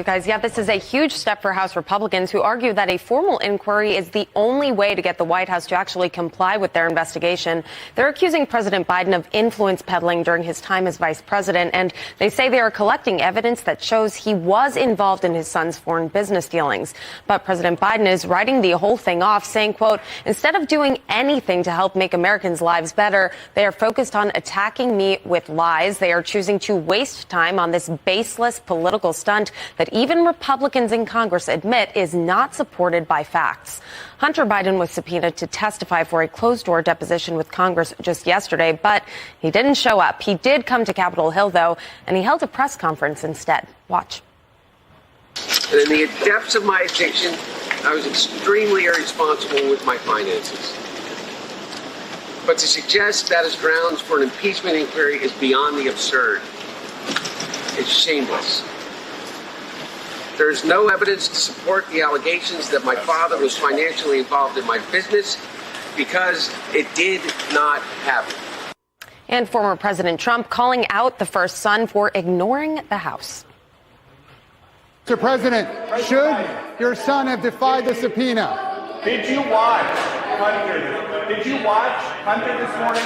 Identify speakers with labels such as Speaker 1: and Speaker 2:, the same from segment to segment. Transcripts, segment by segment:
Speaker 1: guys. Yeah, this is a huge step for House Republicans who argue that a formal inquiry is the only way to get the White House to actually comply with their investigation. They're accusing President Biden of influence peddling during his time as vice president, and they say they are collecting evidence that shows he was involved in his son's foreign business dealings. But President Biden is writing the whole thing off, saying, quote, instead of doing anything to help make Americans' lives better, they are focused on attacking me with lies. They are choosing to waste time on this baseless political stunt that even Republicans in Congress admit is not supported by facts. Hunter Biden was subpoenaed to testify for a closed-door deposition with Congress just yesterday, but he didn't show up. He did come to Capitol Hill, though, and he held a press conference instead. Watch.
Speaker 2: And in the depths of my addiction, I was extremely irresponsible with my finances. But to suggest that is grounds for an impeachment inquiry is beyond the absurd. It's shameless. There is no evidence to support the allegations that my father was financially involved in my business because it did not happen.
Speaker 1: And former President Trump calling out the first son for ignoring the House.
Speaker 3: Mr. President, should your son have defied the subpoena?
Speaker 4: Did you watch Hunter? Did you watch Hunter this morning?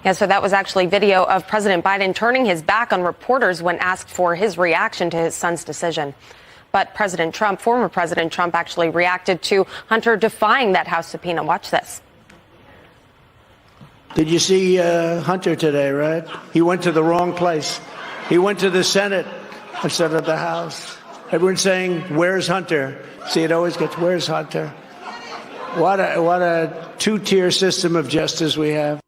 Speaker 1: Yeah, so that was actually video of President Biden turning his back on reporters when asked for his reaction to his son's decision. But President Trump, former President Trump, actually reacted to Hunter defying that House subpoena. Watch this.
Speaker 5: Did you see Hunter today, right? He went to the wrong place. He went to the Senate instead of the House. Everyone's saying, where's Hunter? See, it always gets, where's Hunter? What a two-tier system of justice we have.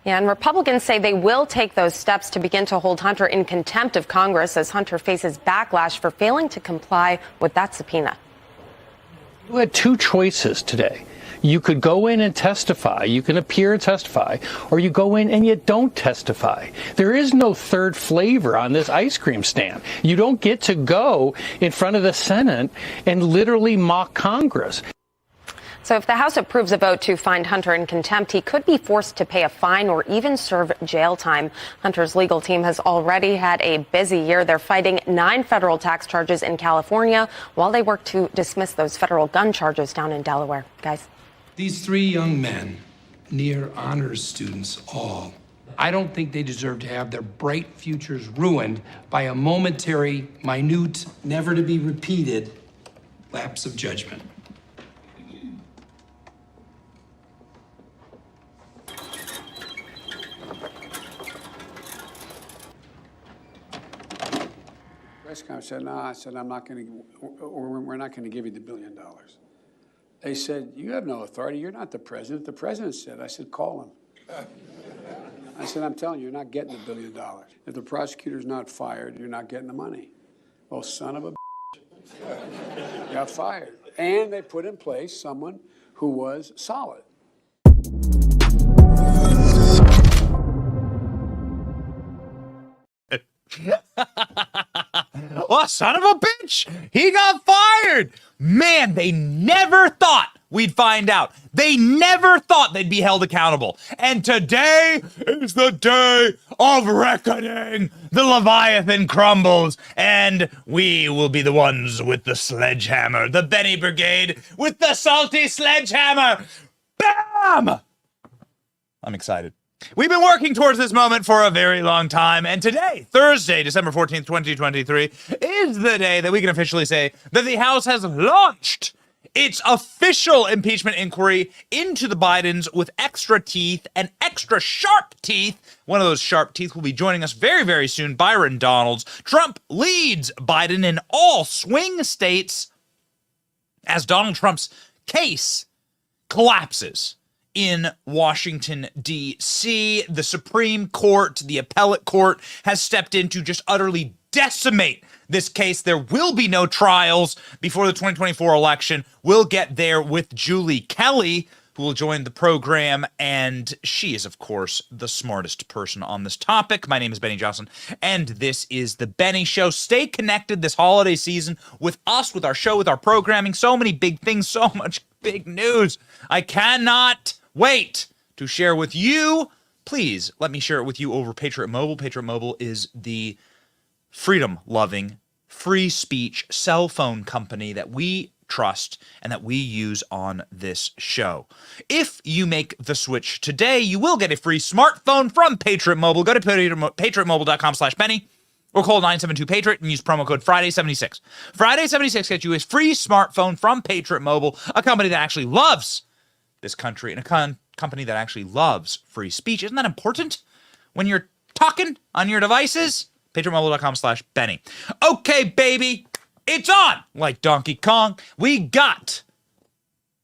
Speaker 1: Yeah, and Republicans say they will take those steps to begin to hold Hunter in contempt of Congress as Hunter faces backlash for failing to comply with that subpoena.
Speaker 6: You had two choices today. You could go in and testify, you can appear and testify, or you go in and you don't testify. There is no third flavor on this ice cream stand. You don't get to go in front of the Senate and literally mock Congress.
Speaker 1: So if the House approves a vote to find Hunter in contempt, he could be forced to pay a fine or even serve jail time. Hunter's legal team has already had a busy year. They're fighting 9 federal tax charges in California while they work to dismiss those federal gun charges down in Delaware. Guys.
Speaker 7: These 3 young men, near honors students all, I don't think they deserve to have their bright futures ruined by a momentary, minute, never to be repeated lapse of judgment.
Speaker 8: Press conference said, no, I said, I'm not going to, we're not going to give you the $1 billion. They said, you have no authority. You're not the president. The president said, I said, call him. I said, I'm telling you, you're not getting the $1 billion. If the prosecutor's not fired, you're not getting the money. Well, son of a bitch, got fired. And they put in place someone who was solid.
Speaker 9: Oh, son of a bitch! He got fired! Man, they never thought we'd find out. They never thought they'd be held accountable. And today is the day of reckoning. The Leviathan crumbles, and we will be the ones with the sledgehammer. The Benny Brigade with the salty sledgehammer. Bam! I'm excited. We've been working towards this moment for a very long time, and today, Thursday, December 14th, 2023, is the day that we can officially say that the House has launched its official impeachment inquiry into the Bidens with extra teeth and extra sharp teeth. One of those sharp teeth will be joining us very, very soon, Byron Donalds. Trump leads Biden in all swing states as Donald Trump's case collapses in Washington, D.C. The Supreme Court, the appellate court, has stepped in to just utterly decimate this case. There will be no trials before the 2024 election. We'll get there with Julie Kelly, who will join the program, and she is, of course, the smartest person on this topic. My name is Benny Johnson, and this is The Benny Show. Stay connected this holiday season with us, with our show, with our programming. So many big things, so much big news. I cannot wait to share with you. Please let me share it with you over Patriot Mobile. Patriot Mobile is the freedom-loving, free speech cell phone company that we trust and that we use on this show. If you make the switch today, you will get a free smartphone from Patriot Mobile. Go to patriotmobile.com/Benny or call 972-PATRIOT and use promo code Friday76. Friday76 gets you a free smartphone from Patriot Mobile, a company that actually loves this country and a company that actually loves free speech. Isn't that important when you're talking on your devices? patriotmobile.com/Benny. Okay, baby, it's on like Donkey Kong. We got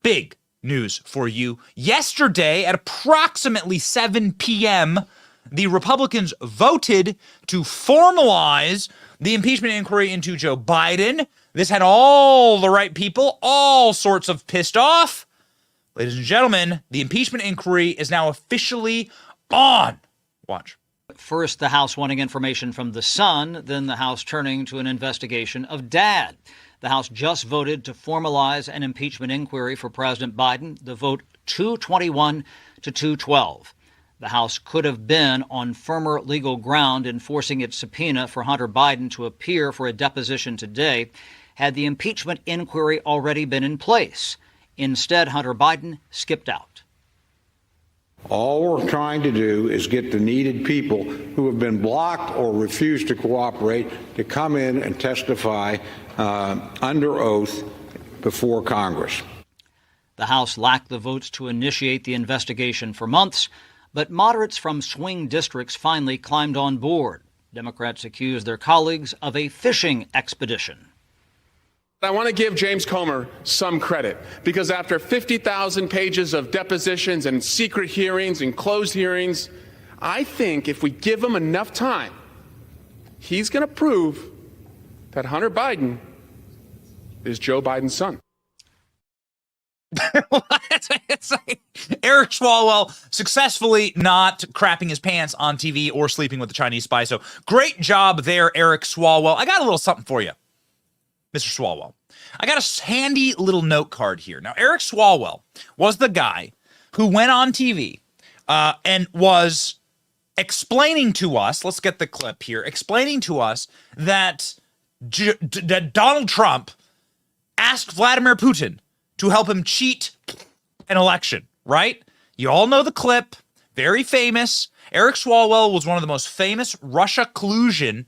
Speaker 9: big news for you. Yesterday at approximately 7 p.m., the Republicans voted to formalize the impeachment inquiry into Joe Biden. This had all the right people, all sorts of pissed off. Ladies and gentlemen, the impeachment inquiry is now officially on. Watch.
Speaker 10: First, the House wanting information from the son, then the House turning to an investigation of Dad. The House just voted to formalize an impeachment inquiry for President Biden. The vote 221 to 212. The House could have been on firmer legal ground enforcing its subpoena for Hunter Biden to appear for a deposition today had the impeachment inquiry already been in place. Instead, Hunter Biden skipped out.
Speaker 11: All we're trying to do is get the needed people who have been blocked or refused to cooperate to come in and testify under oath before Congress.
Speaker 10: The House lacked the votes to initiate the investigation for months, but moderates from swing districts finally climbed on board. Democrats accused their colleagues of a fishing expedition.
Speaker 4: I want to give James Comer some credit, because after 50,000 pages of depositions and secret hearings and closed hearings, I think if we give him enough time, he's going to prove that Hunter Biden is Joe Biden's son.
Speaker 9: It's like Eric Swalwell successfully not crapping his pants on TV or sleeping with the Chinese spy. So great job there, Eric Swalwell. I got a little something for you, Mr. Swalwell. I got a handy little note card here. Now, Eric Swalwell was the guy who went on TV and was explaining to us, let's get the clip here, explaining to us that Donald Trump asked Vladimir Putin to help him cheat an election, right? You all know the clip, very famous. Eric Swalwell was one of the most famous Russia collusion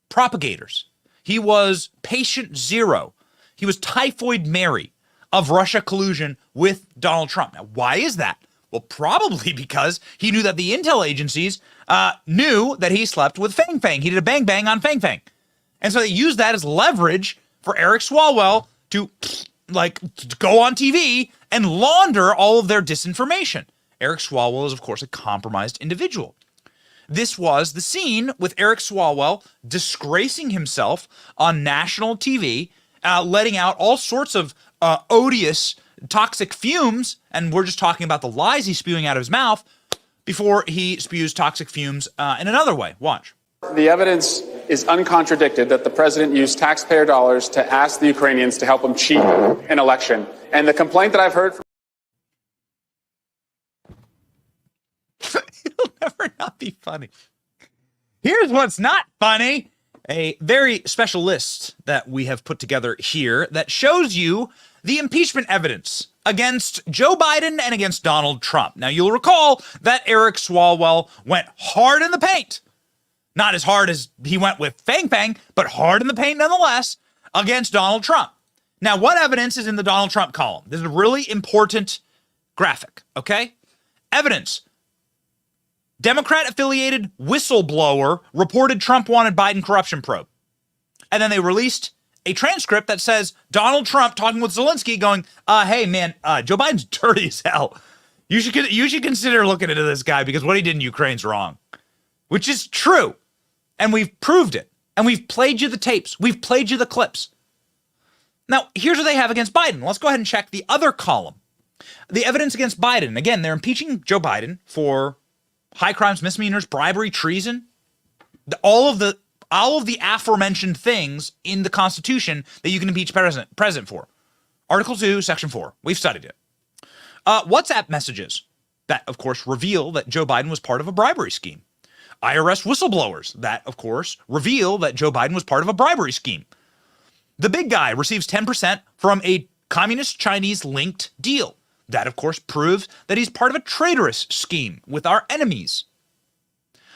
Speaker 9: propagators. He was patient zero. He was Typhoid Mary of Russia collusion with Donald Trump. Now, why is that? Well, probably because he knew that the intel agencies knew that he slept with Fang Fang. He did a bang bang on Fang Fang. And so they used that as leverage for Eric Swalwell to go on TV and launder all of their disinformation. Eric Swalwell is, of course, a compromised individual. This was the scene with Eric Swalwell disgracing himself on national TV, letting out all sorts of odious, toxic fumes, and we're just talking about the lies he's spewing out of his mouth before he spews toxic fumes in another way. Watch.
Speaker 4: The evidence is uncontradicted that the president used taxpayer dollars to ask the Ukrainians to help him cheat an election. And the complaint that I've heard from...
Speaker 9: It'll never not be funny. Here's what's not funny. A very special list that we have put together here that shows you the impeachment evidence against Joe Biden and against Donald Trump. Now, you'll recall that Eric Swalwell went hard in the paint. Not as hard as he went with Fang Fang, but hard in the paint nonetheless against Donald Trump. Now, what evidence is in the Donald Trump column? This is a really important graphic, okay? Evidence. Democrat-affiliated whistleblower reported Trump wanted Biden corruption probe. And then they released a transcript that says Donald Trump talking with Zelensky going, hey, man, Joe Biden's dirty as hell. You should consider looking into this guy because what he did in Ukraine's wrong. Which is true. And we've proved it. And we've played you the tapes. We've played you the clips. Now, here's what they have against Biden. Let's go ahead and check the other column. The evidence against Biden. Again, they're impeaching Joe Biden for high crimes, misdemeanors, bribery, treason. All of the aforementioned things in the Constitution that you can impeach president for. Article 2, Section 4. We've studied it. WhatsApp messages that, of course, reveal that Joe Biden was part of a bribery scheme. IRS whistleblowers that, of course, reveal that Joe Biden was part of a bribery scheme. The big guy receives 10% from a communist Chinese linked deal. That, of course, proves that he's part of a traitorous scheme with our enemies.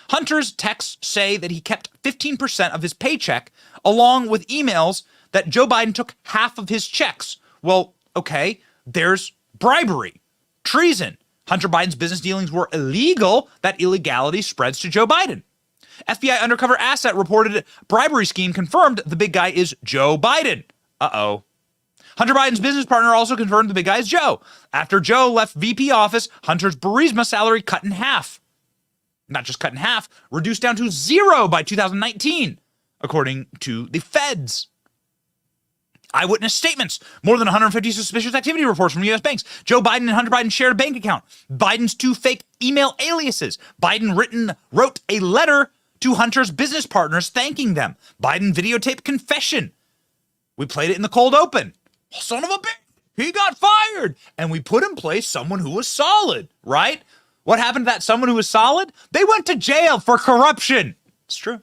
Speaker 9: Hunter's texts say that he kept 15% of his paycheck, along with emails that Joe Biden took half of his checks. Well, okay, there's bribery, treason. Hunter Biden's business dealings were illegal. That illegality spreads to Joe Biden. FBI undercover asset reported bribery scheme confirmed the big guy is Joe Biden. Uh-oh. Hunter Biden's business partner also confirmed the big guy is Joe. After Joe left VP office, Hunter's Burisma salary cut in half. Not just cut in half, reduced down to 0 by 2019, according to the feds. Eyewitness statements. More than 150 suspicious activity reports from U.S. banks. Joe Biden and Hunter Biden shared a bank account. Biden's 2 fake email aliases. Biden wrote a letter to Hunter's business partners thanking them. Biden videotaped confession. We played it in the cold open. Son of a bitch, he got fired. And we put in place someone who was solid, right? What happened to that someone who was solid? They went to jail for corruption. It's true.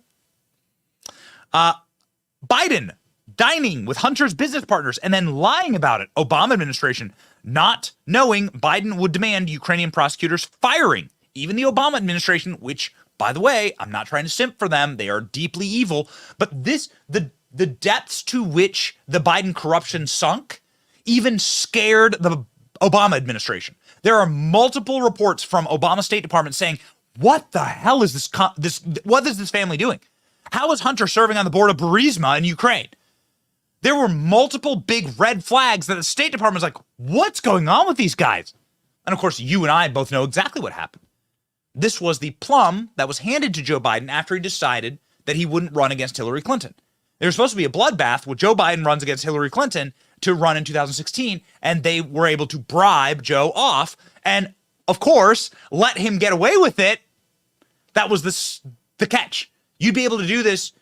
Speaker 9: Biden dining with Hunter's business partners and then lying about it. Obama administration not knowing Biden would demand Ukrainian prosecutors firing. Even the Obama administration, which, by the way, I'm not trying to simp for them. They are deeply evil. But the depths to which the Biden corruption sunk even scared the Obama administration. There are multiple reports from Obama State Department saying, what the hell is what is this family doing? How is Hunter serving on the board of Burisma in Ukraine? There were multiple big red flags that the State Department was like, what's going on with these guys? And of course, you and I both know exactly what happened. This was the plum that was handed to Joe Biden after he decided that he wouldn't run against Hillary Clinton. There was supposed to be a bloodbath where Joe Biden runs against Hillary Clinton to run in 2016, and they were able to bribe Joe off and, of course, let him get away with it. That was the catch. You'd be able to do this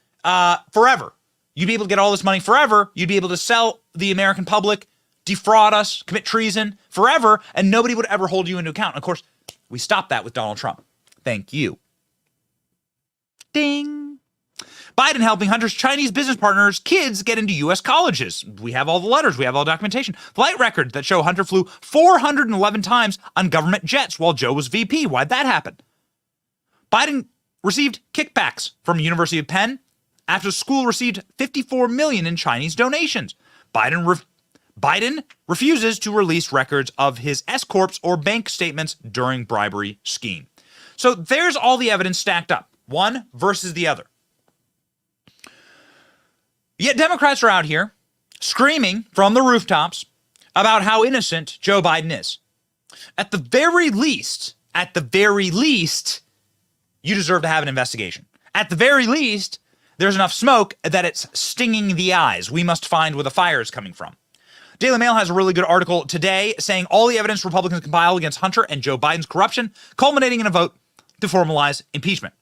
Speaker 9: forever. You'd be able to get all this money forever. You'd be able to sell the American public, defraud us, commit treason forever, and nobody would ever hold you into account. And of course, we stopped that with Donald Trump. Thank you. Ding. Biden helping Hunter's Chinese business partners' kids get into U.S. colleges. We have all the letters. We have all the documentation. Flight records that show Hunter flew 411 times on government jets while Joe was VP. Why'd that happen? Biden received kickbacks from University of Penn after school received $54 million in Chinese donations. Biden refuses to release records of his S-corps or bank statements during bribery scheme. So there's all the evidence stacked up, one versus the other. Yet Democrats are out here screaming from the rooftops about how innocent Joe Biden is. At the very least, you deserve to have an investigation. At the very least, there's enough smoke that it's stinging the eyes. We must find where the fire is coming from. Daily Mail has a really good article today saying all the evidence Republicans compile against Hunter and Joe Biden's corruption, culminating in a vote to formalize impeachment.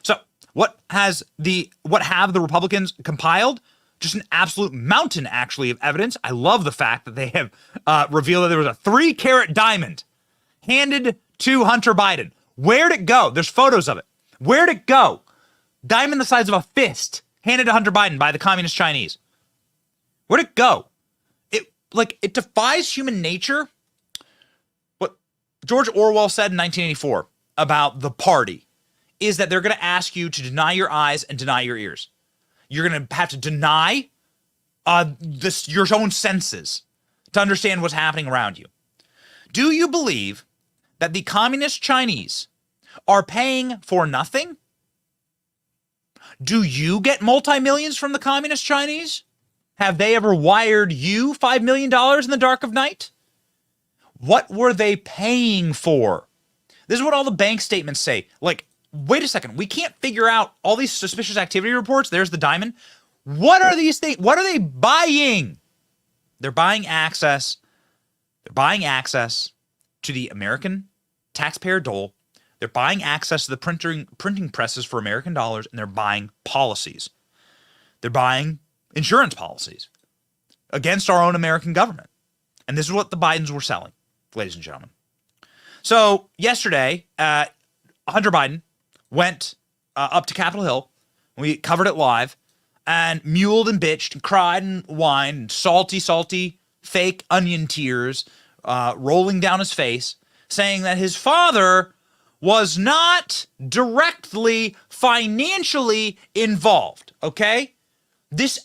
Speaker 9: So what have the Republicans compiled? Just an absolute mountain, actually, of evidence. I love the fact that they have revealed that there was a 3-carat diamond handed to Hunter Biden. Where'd it go? There's photos of it. Where'd it go? Diamond the size of a fist handed to Hunter Biden by the communist Chinese. Where'd it go? It defies human nature. What George Orwell said in 1984 about the party is that they're going to ask you to deny your eyes and deny your ears. You're going to have to deny your own senses to understand what's happening around you. Do you believe that the communist Chinese are paying for nothing? Do you get multi-millions from the communist Chinese? Have they ever wired you $5 million in the dark of night? What were they paying for? This is what all the bank statements say. Like, wait a second, we can't figure out all these suspicious activity reports. There's the diamond. What are these things? What are they buying? They're buying access. They're buying access to the American taxpayer dole. They're buying access to the printing presses for American dollars, and they're buying policies. They're buying insurance policies against our own American government. And this is what the Bidens were selling, ladies and gentlemen. So yesterday, Hunter Biden went up to Capitol Hill. We covered it live and muled and bitched and cried and whined and salty fake onion tears rolling down his face, saying that his father was not directly financially involved, okay? This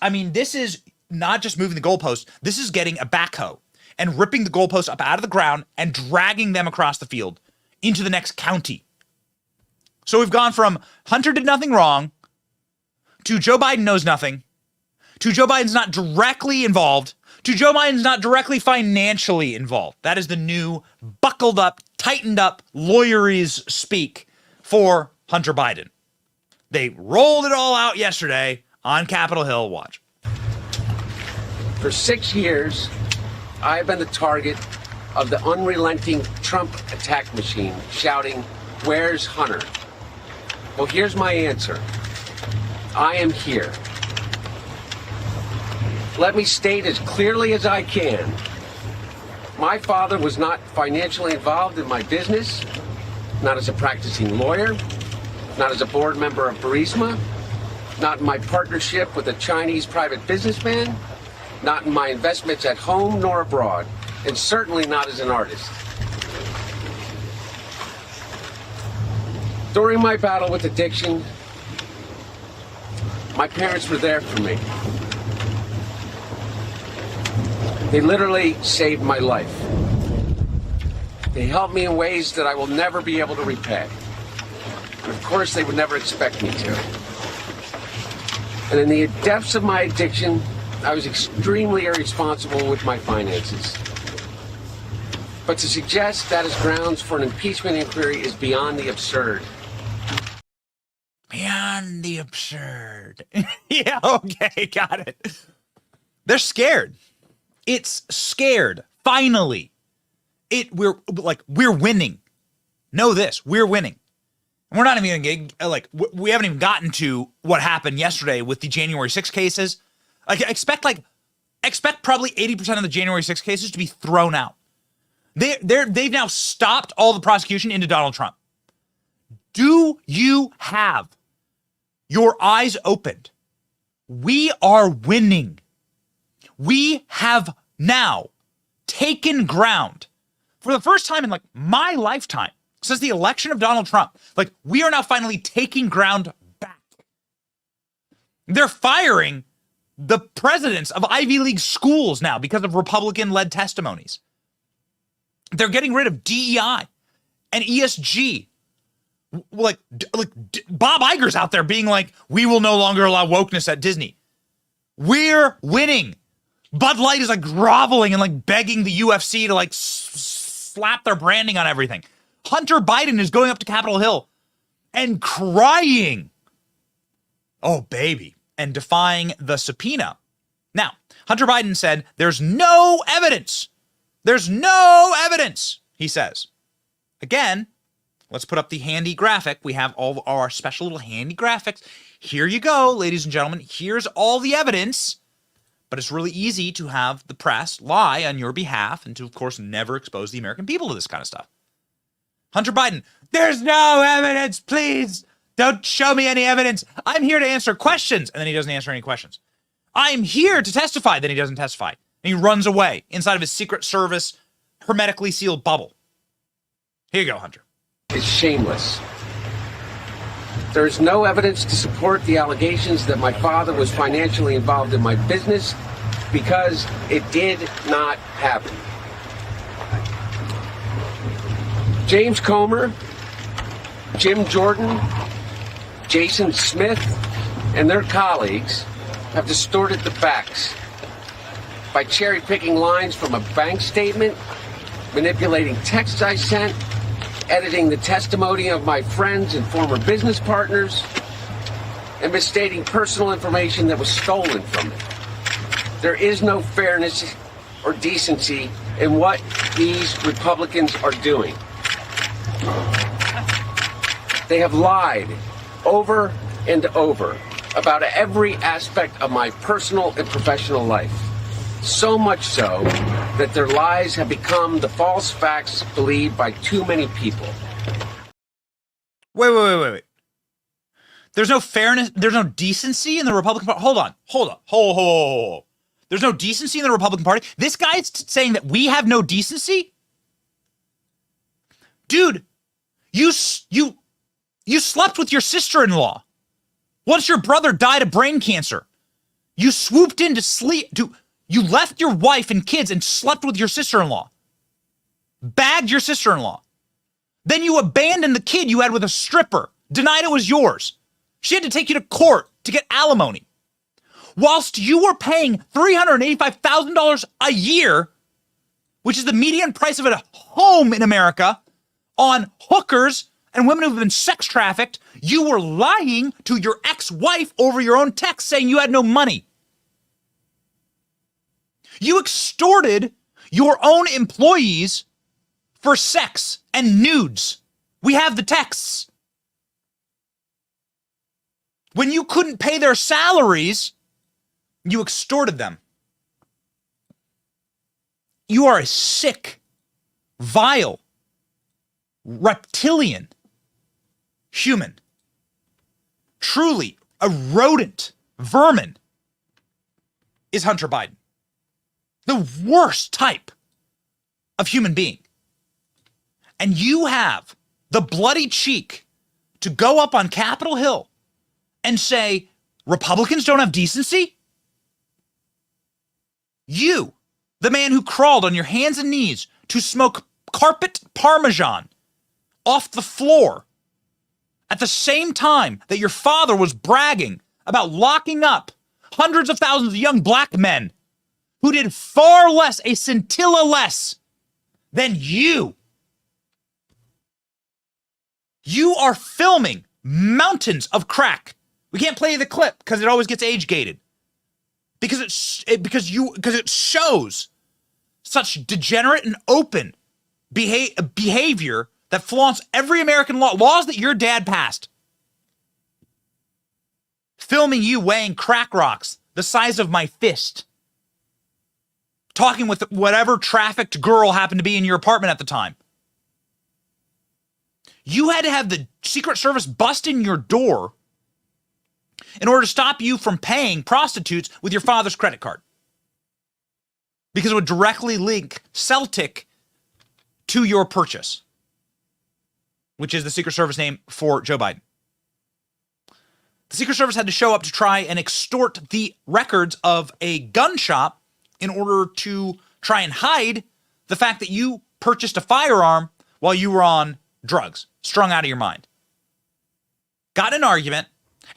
Speaker 9: is not just moving the goalpost. This is getting a backhoe and ripping the goalposts up out of the ground and dragging them across the field into the next county. So we've gone from Hunter did nothing wrong to Joe Biden knows nothing to Joe Biden's not directly involved to Joe Biden's not directly financially involved. That is the new buckled up, tightened up lawyerese speak for Hunter Biden. They rolled it all out yesterday on Capitol Hill. Watch.
Speaker 2: For 6 years, I have been the target of the unrelenting Trump attack machine, shouting, "Where's Hunter?" Well, here's my answer. I am here. Let me state as clearly as I can. My father was not financially involved in my business, not as a practicing lawyer, not as a board member of Burisma, not in my partnership with a Chinese private businessman, not in my investments at home nor abroad, and certainly not as an artist. During my battle with addiction, my parents were there for me. They literally saved my life. They helped me in ways that I will never be able to repay. And of course, they would never expect me to. And in the depths of my addiction, I was extremely irresponsible with my finances. But to suggest that is grounds for an impeachment inquiry is beyond the absurd.
Speaker 9: Beyond the absurd. Yeah, okay, got it. They're scared. It's scared. Finally. We're winning. Know this, we're winning. And we're not even gonna we haven't even gotten to what happened yesterday with the January 6 cases. Expect probably 80% of the January 6 cases to be thrown out. They've now stopped all the prosecution into Donald Trump. Do you have your eyes opened? We are winning. We have now taken ground for the first time in my lifetime since the election of Donald Trump. We are now finally taking ground back. They're firing the presidents of Ivy League schools now because of Republican-led testimonies. They're getting rid of DEI and ESG. Bob Iger's out there being like, we will no longer allow wokeness at Disney. We're winning. Bud Light is groveling and begging the UFC to slap their branding on everything. Hunter Biden is going up to Capitol Hill and crying. Oh, baby. And defying the subpoena. Now, Hunter Biden said there's no evidence. There's no evidence, he says. Again, let's put up the handy graphic. We have all of our special little handy graphics. Here you go, ladies and gentlemen. Here's all the evidence. But it's really easy to have the press lie on your behalf and to, of course, never expose the American people to this kind of stuff. Hunter Biden, there's no evidence, please. Don't show me any evidence. I'm here to answer questions. And then he doesn't answer any questions. I'm here to testify. Then he doesn't testify. And he runs away inside of his Secret Service hermetically sealed bubble. Here you go, Hunter.
Speaker 2: It's shameless. There is no evidence to support the allegations that my father was financially involved in my business because it did not happen. James Comer, Jim Jordan, Jason Smith, and their colleagues have distorted the facts by cherry-picking lines from a bank statement, manipulating texts I sent, editing the testimony of my friends and former business partners, and misstating personal information that was stolen from me. There is no fairness or decency in what these Republicans are doing. They have lied over and over about every aspect of my personal and professional life. So much so that their lies have become the false facts believed by too many people.
Speaker 9: Wait. There's no fairness. There's no decency in the Republican Party. Hold on. There's no decency in the Republican Party. This guy's saying that we have no decency? Dude, you slept with your sister-in-law. Once your brother died of brain cancer, you swooped in to sleep. You left your wife and kids and slept with your sister-in-law. Bagged your sister-in-law. Then you abandoned the kid you had with a stripper. Denied it was yours. She had to take you to court to get alimony. Whilst you were paying $385,000 a year, which is the median price of a home in America, on hookers and women who've been sex trafficked, you were lying to your ex-wife over your own text saying you had no money. You extorted your own employees for sex and nudes. We have the texts. When you couldn't pay their salaries, you extorted them. You are a sick, vile, reptilian human. Truly, a rodent, vermin, is Hunter Biden. The worst type of human being. And you have the bloody cheek to go up on Capitol Hill and say, Republicans don't have decency? You, the man who crawled on your hands and knees to smoke carpet parmesan off the floor at the same time that your father was bragging about locking up hundreds of thousands of young black men who did far less, a scintilla less, than you. You are filming mountains of crack. We can't play the clip because it always gets age gated. Because it shows such degenerate and open behavior that flaunts every American laws that your dad passed. Filming you weighing crack rocks the size of my fist. Talking with whatever trafficked girl happened to be in your apartment at the time. You had to have the Secret Service bust in your door in order to stop you from paying prostitutes with your father's credit card. Because it would directly link Celtic to your purchase, which is the Secret Service name for Joe Biden. The Secret Service had to show up to try and extort the records of a gun shop in order to try and hide the fact that you purchased a firearm while you were on drugs, strung out of your mind. Got in an argument,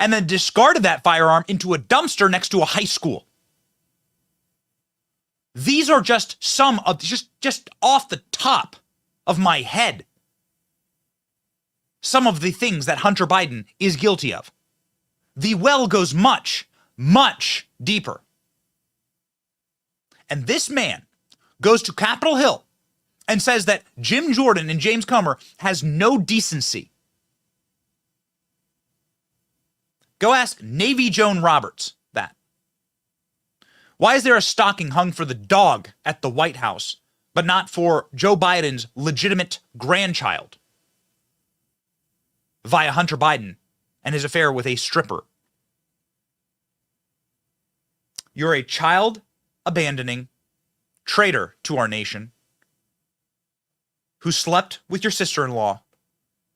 Speaker 9: and then discarded that firearm into a dumpster next to a high school. These are just some of, just off the top of my head, some of the things that Hunter Biden is guilty of. The well goes much, much deeper. And this man goes to Capitol Hill and says that Jim Jordan and James Comer has no decency. Go ask Navy Joan Roberts that. Why is there a stocking hung for the dog at the White House, but not for Joe Biden's legitimate grandchild via Hunter Biden and his affair with a stripper? You're a child-abandoning traitor to our nation who slept with your sister-in-law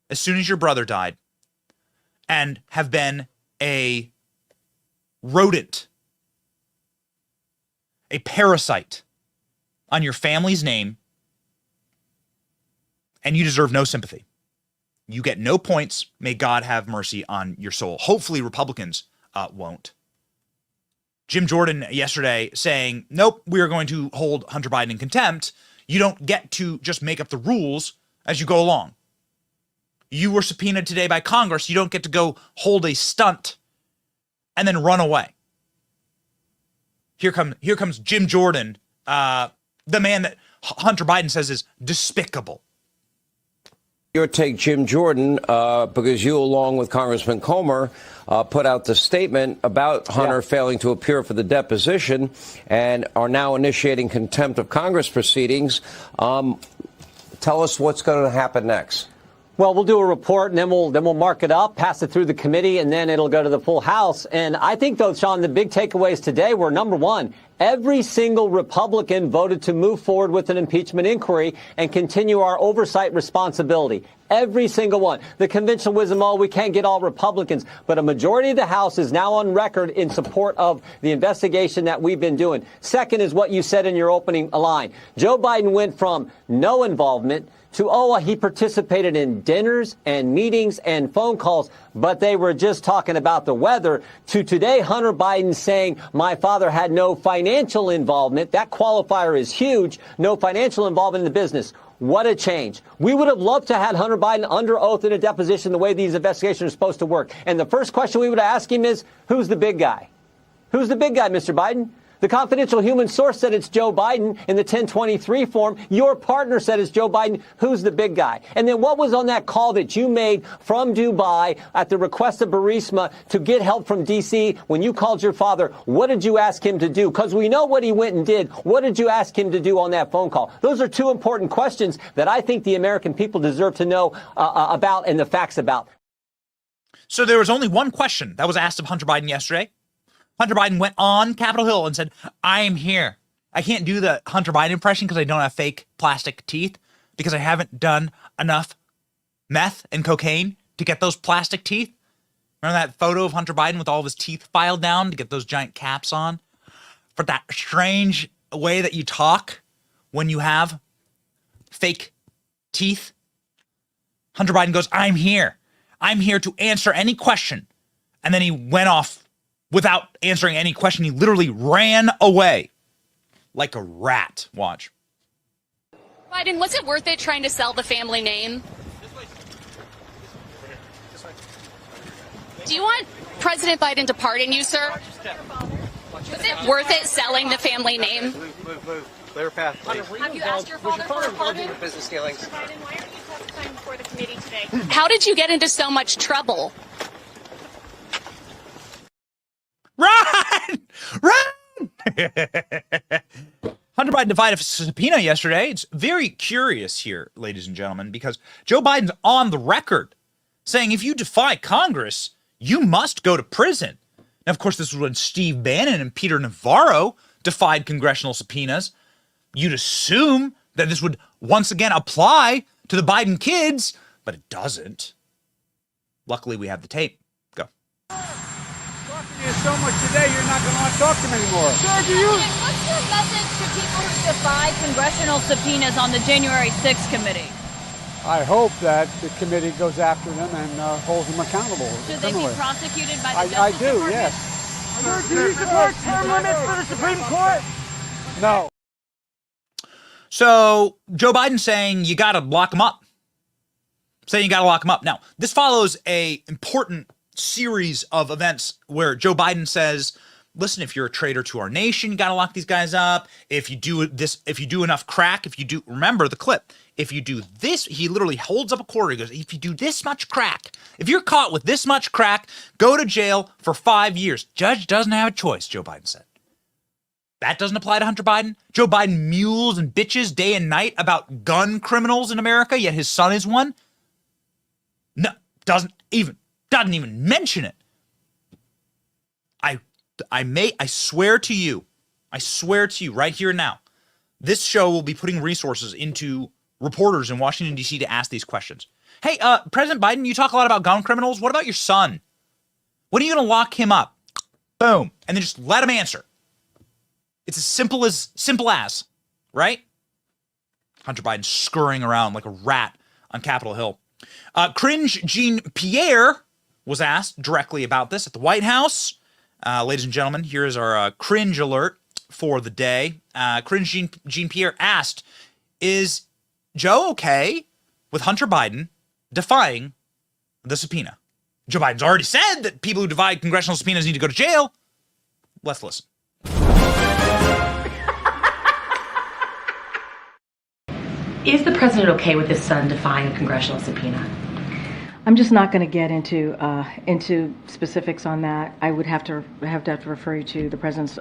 Speaker 9: as soon as your brother died and have been a rodent, a parasite on your family's name, and you deserve no sympathy. You get no points. May God have mercy on your soul. Hopefully Republicans won't. Jim Jordan yesterday saying, nope, we are going to hold Hunter Biden in contempt. You don't get to just make up the rules as you go along. You were subpoenaed today by Congress. You don't get to go hold a stunt and then run away. Here comes Jim Jordan, the man that Hunter Biden says is despicable.
Speaker 12: Your take, Jim Jordan, because you, along with Congressman Comer, put out the statement about Hunter failing to appear for the deposition and are now initiating contempt of Congress proceedings. Tell us what's going to happen next.
Speaker 13: Well, we'll do a report, and then we'll mark it up, pass it through the committee, and then it'll go to the full House. And I think, though, Sean, the big takeaways today were, number one, every single Republican voted to move forward with an impeachment inquiry and continue our oversight responsibility. Every single one. The conventional wisdom, we can't get all Republicans. But a majority of the House is now on record in support of the investigation that we've been doing. Second is what you said in your opening line. Joe Biden went from no involvement to, he participated in dinners and meetings and phone calls, but they were just talking about the weather, to today Hunter Biden saying my father had no financial involvement. That qualifier is huge. No financial involvement in the business. What a change. We would have loved to have had Hunter Biden under oath in a deposition the way these investigations are supposed to work. And the first question we would have asked him is, who's the big guy? Who's the big guy, Mr. Biden? The confidential human source said it's Joe Biden in the 1023 form. Your partner said it's Joe Biden. Who's the big guy? And then what was on that call that you made from Dubai at the request of Burisma to get help from D.C. when you called your father? What did you ask him to do? Because we know what he went and did. What did you ask him to do on that phone call? Those are two important questions that I think the American people deserve to know about and the facts about.
Speaker 9: So there was only one question that was asked of Hunter Biden yesterday. Hunter Biden went on Capitol Hill and said, I am here. I can't do the Hunter Biden impression because I don't have fake plastic teeth, because I haven't done enough meth and cocaine to get those plastic teeth. Remember that photo of Hunter Biden with all of his teeth filed down to get those giant caps on? For that strange way that you talk when you have fake teeth. Hunter Biden goes, I'm here. I'm here to answer any question. And then he went off without answering any question. He literally ran away like a rat. Watch.
Speaker 14: Biden, was it worth it trying to sell the family name? Do you want President Biden to pardon you, sir? Was it worth it selling the family name?
Speaker 15: Move. Clear path, please.
Speaker 14: Have you asked your father for a pardon?
Speaker 15: Business dealings.
Speaker 14: Biden, why are you testifying before the committee today? How did you get into so much trouble?
Speaker 9: Run! Hunter Biden defied a subpoena yesterday. It's very curious here, ladies and gentlemen, because Joe Biden's on the record saying if you defy Congress, you must go to prison. Now, of course, this was when Steve Bannon and Peter Navarro defied congressional subpoenas. You'd assume that this would once again apply to the Biden kids, but it doesn't. Luckily, we have the tape. Go.
Speaker 3: So much today, you're not going to want to talk to him anymore. Sir, do you?
Speaker 16: What's your message to people who defied congressional subpoenas on the January 6th committee?
Speaker 3: I hope that the committee goes after them and holds them accountable.
Speaker 16: Should they be prosecuted by the Justice
Speaker 3: I do,
Speaker 16: Department?
Speaker 3: yes.
Speaker 15: Sir, do you support term limits for the Supreme Court?
Speaker 3: No.
Speaker 9: So Joe Biden saying you got to lock him up. Now, this follows a important series of events where Joe Biden says, listen, if you're a traitor to our nation, you got to lock these guys up. If you do enough crack, remember the clip. If you do this, he literally holds up a quarter. He goes, if you do this much crack, if you're caught with this much crack, go to jail for 5 years. Judge doesn't have a choice, Joe Biden said. That doesn't apply to Hunter Biden. Joe Biden mules and bitches day and night about gun criminals in America, yet his son is one. No, doesn't even mention it. I swear to you right here and now, this show will be putting resources into reporters in Washington, D.C. to ask these questions. Hey, President Biden, you talk a lot about gun criminals. What about your son? When are you going to lock him up? Boom. And then just let him answer. It's as simple as, right? Hunter Biden scurrying around like a rat on Capitol Hill. Cringe Jean-Pierre was asked directly about this at the White House. Ladies and gentlemen, here is our cringe alert for the day. Cringe Jean-Pierre asked, is Joe okay with Hunter Biden defying the subpoena? Joe Biden's already said that people who defy congressional subpoenas need to go to jail. Let's listen.
Speaker 17: Is the president okay with his son defying a congressional subpoena?
Speaker 18: I'm just not going to get into specifics on that. I would have to refer you to the president's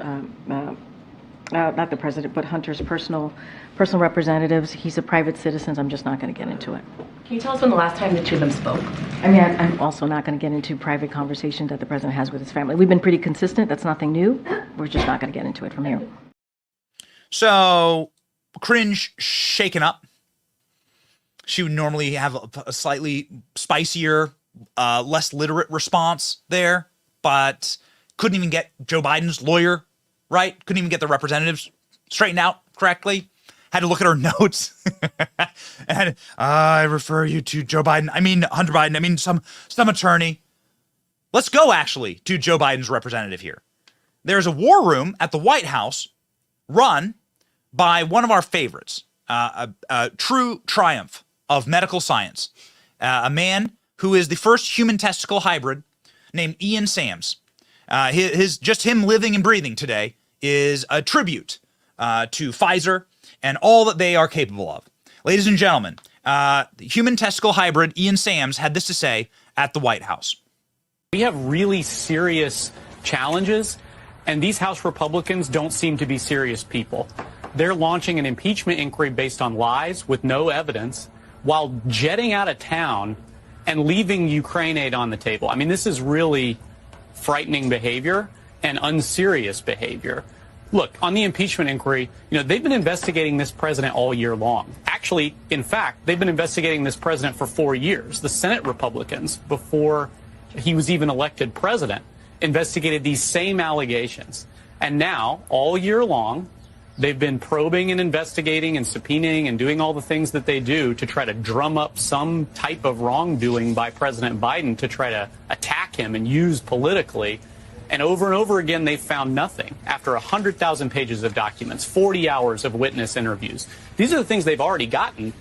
Speaker 18: not the president, but Hunter's personal representatives. He's a private citizen. I'm just not going to get into it.
Speaker 17: Can you tell us when the last time the two of them spoke?
Speaker 18: I mean, I'm also not going to get into private conversations that the president has with his family. We've been pretty consistent. That's nothing new. We're just not going to get into it from here.
Speaker 9: So, cringe shaken up. She would normally have a slightly spicier, less literate response there, but couldn't even get Joe Biden's lawyer right. Couldn't even get the representatives straightened out correctly. Had to look at her notes. And I refer you to Joe Biden. I mean, Hunter Biden. I mean, some attorney. Let's go, actually, to Joe Biden's representative here. There's a war room at the White House run by one of our favorites, a true triumph of medical science, a man who is the first human testicle hybrid named Ian Sams. Just him living and breathing today is a tribute to Pfizer and all that they are capable of. Ladies and gentlemen, the human testicle hybrid Ian Sams had this to say at the White House.
Speaker 19: We have really serious challenges, and these House Republicans don't seem to be serious people. They're launching an impeachment inquiry based on lies with no evidence while jetting out of town and leaving Ukraine aid on the table. I mean, this is really frightening behavior and unserious behavior. Look, on the impeachment inquiry, they've been investigating this president all year long. Actually, in fact, they've been investigating this president for 4 years. The Senate Republicans, before he was even elected president, investigated these same allegations. And now, all year long, they've been probing and investigating and subpoenaing and doing all the things that they do to try to drum up some type of wrongdoing by President Biden to try to attack him and use politically. And over again, they've found nothing. After 100,000 pages of documents, 40 hours of witness interviews. These are the things they've already gotten,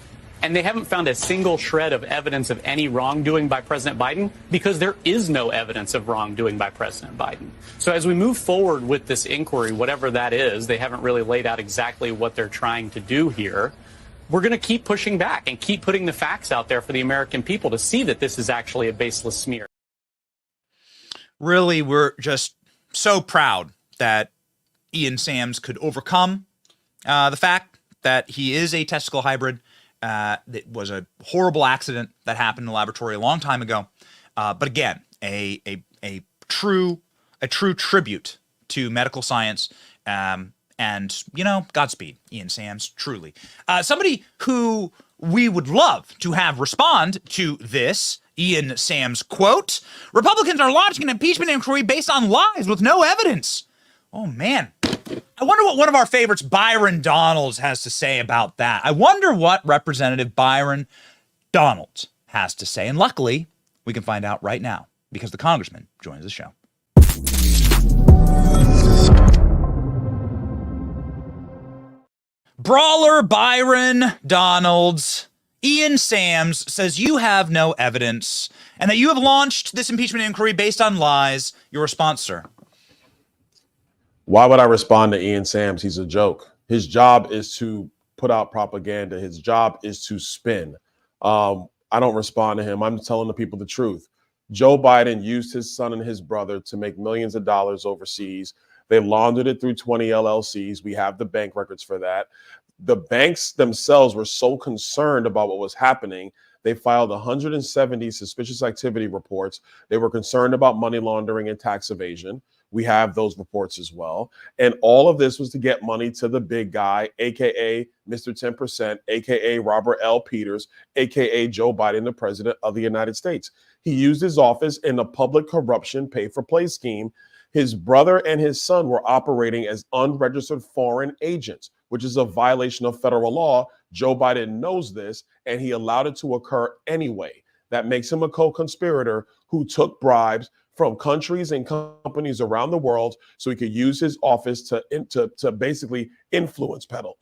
Speaker 19: and they haven't found a single shred of evidence of any wrongdoing by President Biden because there is no evidence of wrongdoing by President Biden. So as we move forward with this inquiry, whatever that is, they haven't really laid out exactly what they're trying to do here. We're going to keep pushing back and keep putting the facts out there for the American people to see that this is actually a baseless smear.
Speaker 9: Really, we're just so proud that Ian Sams could overcome the fact that he is a testicle hybrid. It was a horrible accident that happened in the laboratory a long time ago. But again, a true tribute to medical science. And, Godspeed, Ian Sams, truly. Somebody who we would love to have respond to this Ian Sams quote, Republicans are launching an impeachment inquiry based on lies with no evidence. Oh, man. I wonder what one of our favorites, Byron Donalds, has to say about that. I wonder what Representative Byron Donalds has to say. And luckily, we can find out right now because the congressman joins the show. Brawler Byron Donalds. Ian Sams says you have no evidence and that you have launched this impeachment inquiry based on lies. Your response, sir?
Speaker 20: Why would I respond to Ian Sams? He's a joke. His job is to put out propaganda. His job is to spin. I don't respond to him. I'm telling the people the truth. Joe Biden used his son and his brother to make millions of dollars overseas. They laundered it through 20 LLCs. We have the bank records for that. The banks themselves were so concerned about what was happening, they filed 170 suspicious activity reports. They were concerned about money laundering and tax evasion. We have those reports as well. And all of this was to get money to the big guy, a.k.a. Mr. 10%, a.k.a. Robert L. Peters, a.k.a. Joe Biden, the president of the United States. He used his office in a public corruption pay-for-play scheme. His brother and his son were operating as unregistered foreign agents, which is a violation of federal law. Joe Biden knows this, and he allowed it to occur anyway. That makes him a co-conspirator who took bribes from countries and companies around the world so he could use his office to basically influence peddle.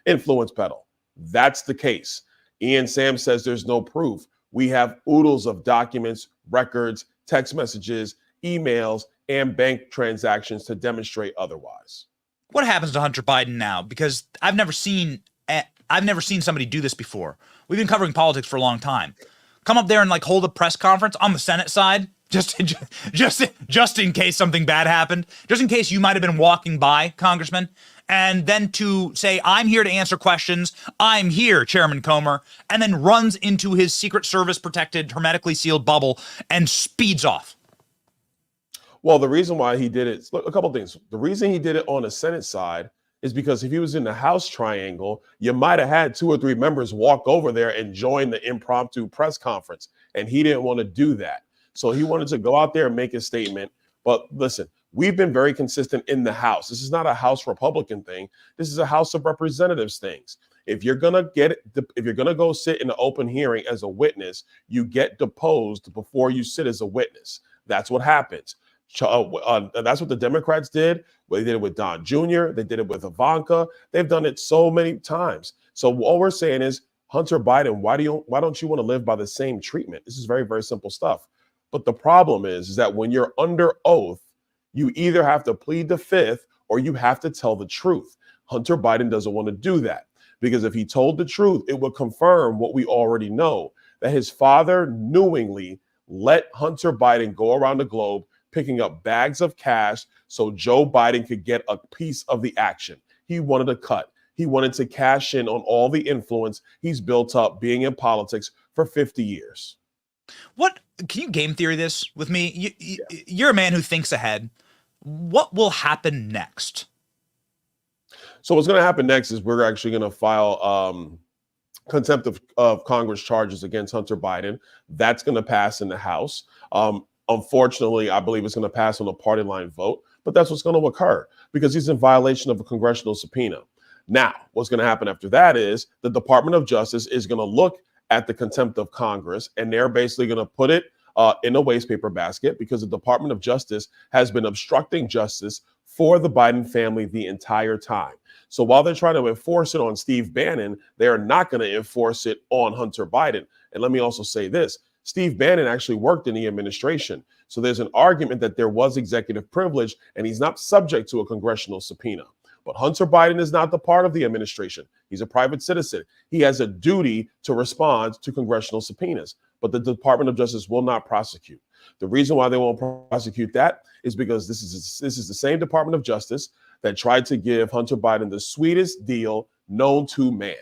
Speaker 20: Influence peddle. That's the case. Ian Sams says there's no proof. We have oodles of documents, records, text messages, emails, and bank transactions to demonstrate otherwise.
Speaker 9: What happens to Hunter Biden now? Because I've never seen somebody do this before. We've been covering politics for a long time. Come up there and hold a press conference on the Senate side, just in case something bad happened, just in case you might have been walking by, Congressman, and then to say, I'm here to answer questions, I'm here, Chairman Comer, and then runs into his Secret Service protected, hermetically sealed bubble and speeds off?
Speaker 20: Well, the reason why he did it, look, a couple things. The reason he did it on the Senate side is because if he was in the House triangle, you might have had 2 or 3 members walk over there and join the impromptu press conference. And he didn't want to do that. So he wanted to go out there and make a statement. But listen, we've been very consistent in the House. This is not a House Republican thing. This is a House of Representatives things. If you're going to go sit in an open hearing as a witness, you get deposed before you sit as a witness. That's what happens. That's what the Democrats did. They did it with Don Jr. They did it with Ivanka. They've done it so many times. So all we're saying is, Hunter Biden, why don't you want to live by the same treatment? This is very, very simple stuff. But the problem is that when you're under oath, you either have to plead the fifth or you have to tell the truth. Hunter Biden doesn't want to do that, because if he told the truth, it would confirm what we already know, that his father knowingly let Hunter Biden go around the globe picking up bags of cash so Joe Biden could get a piece of the action. He wanted a cut. He wanted to cash in on all the influence he's built up being in politics for 50 years.
Speaker 9: What can you game theory this with me? You're a man who thinks ahead. What will happen next?
Speaker 20: So what's going to happen next is we're actually going to file contempt of Congress charges against Hunter Biden. That's going to pass in the House. Unfortunately, I believe it's going to pass on a party line vote, but that's what's going to occur because he's in violation of a congressional subpoena. Now, what's going to happen after that is the Department of Justice is going to look at the contempt of Congress, and they're basically going to put it in a wastepaper basket because the Department of Justice has been obstructing justice for the Biden family the entire time. So while they're trying to enforce it on Steve Bannon, they're not going to enforce it on Hunter Biden. And let me also say this. Steve Bannon actually worked in the administration. So there's an argument that there was executive privilege and he's not subject to a congressional subpoena. But Hunter Biden is not the part of the administration. He's a private citizen. He has a duty to respond to congressional subpoenas, but the Department of Justice will not prosecute. The reason why they won't prosecute that is because this is the same Department of Justice that tried to give Hunter Biden the sweetest deal known to man.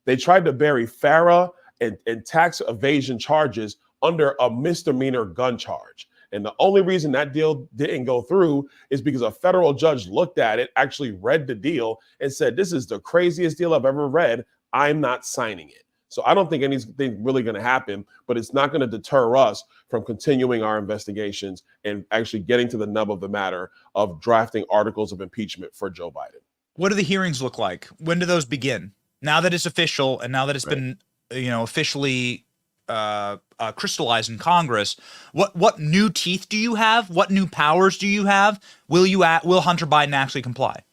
Speaker 20: They tried to bury FARA and tax evasion charges under a misdemeanor gun charge. And the only reason that deal didn't go through is because a federal judge looked at it, actually read the deal, and said, this is the craziest deal I've ever read. I'm not signing it. So I don't think anything really going to happen, but it's not going to deter us from continuing our investigations and actually getting to the nub of the matter of drafting articles of impeachment for Joe Biden.
Speaker 9: What do the hearings look like? When do those begin? Now that it's official and now that it's been, officially crystallized in Congress, what new teeth do you have? What new powers do you have? Will Hunter Biden actually comply?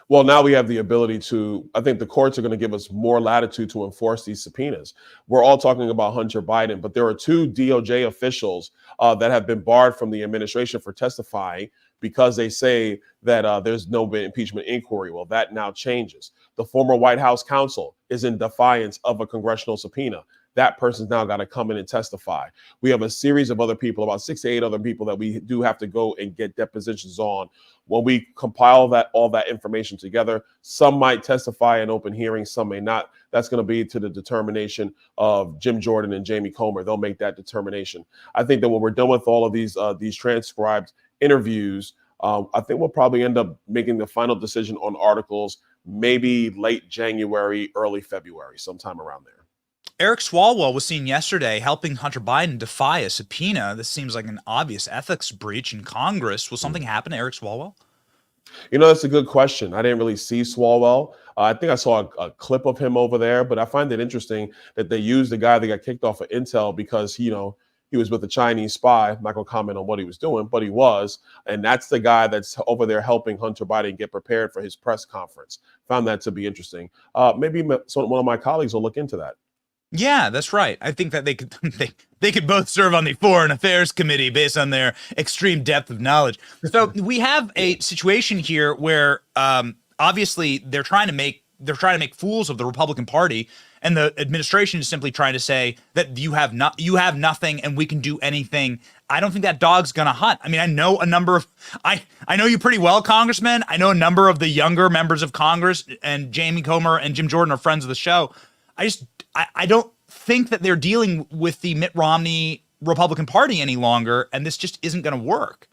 Speaker 20: Well, now we have the ability to, I think the courts are going to give us more latitude to enforce these subpoenas. We're all talking about Hunter Biden, but there are 2 DOJ officials that have been barred from the administration for testifying because they say that there's no impeachment inquiry. Well, that now changes. The former White House counsel is in defiance of a congressional subpoena. That person's now got to come in and testify. We have a series of other people, about 6 to 8 other people that we do have to go and get depositions on. When we compile all that information together, some might testify in open hearings, some may not. That's going to be to the determination of Jim Jordan and Jamie Comer. They'll make that determination. I think that when we're done with all of these transcribed interviews, I think we'll probably end up making the final decision on articles maybe late January, early February, sometime around there.
Speaker 9: Eric Swalwell was seen yesterday helping Hunter Biden defy a subpoena. This seems like an obvious ethics breach in Congress. Will something happen to Eric Swalwell?
Speaker 20: That's a good question. I didn't really see Swalwell. I think I saw a clip of him over there, but I find it interesting that they used the guy that got kicked off of Intel because, he was with a Chinese spy. I'm not going to comment on what he was doing, but he was. And that's the guy that's over there helping Hunter Biden get prepared for his press conference. Found that to be interesting. Maybe one of my colleagues will look into that.
Speaker 9: Yeah, that's right. I think that they could both serve on the Foreign Affairs Committee based on their extreme depth of knowledge. So we have a situation here where obviously they're trying to make fools of the Republican Party, and the administration is simply trying to say that you have nothing and we can do anything I don't think that dog's going to hunt. I mean, I know a number of, I know you pretty well, Congressman. I know a number of the younger members of Congress, and Jamie Comer and Jim Jordan are friends of the show. I don't think that they're dealing with the Mitt Romney Republican Party any longer, and this just isn't going to work.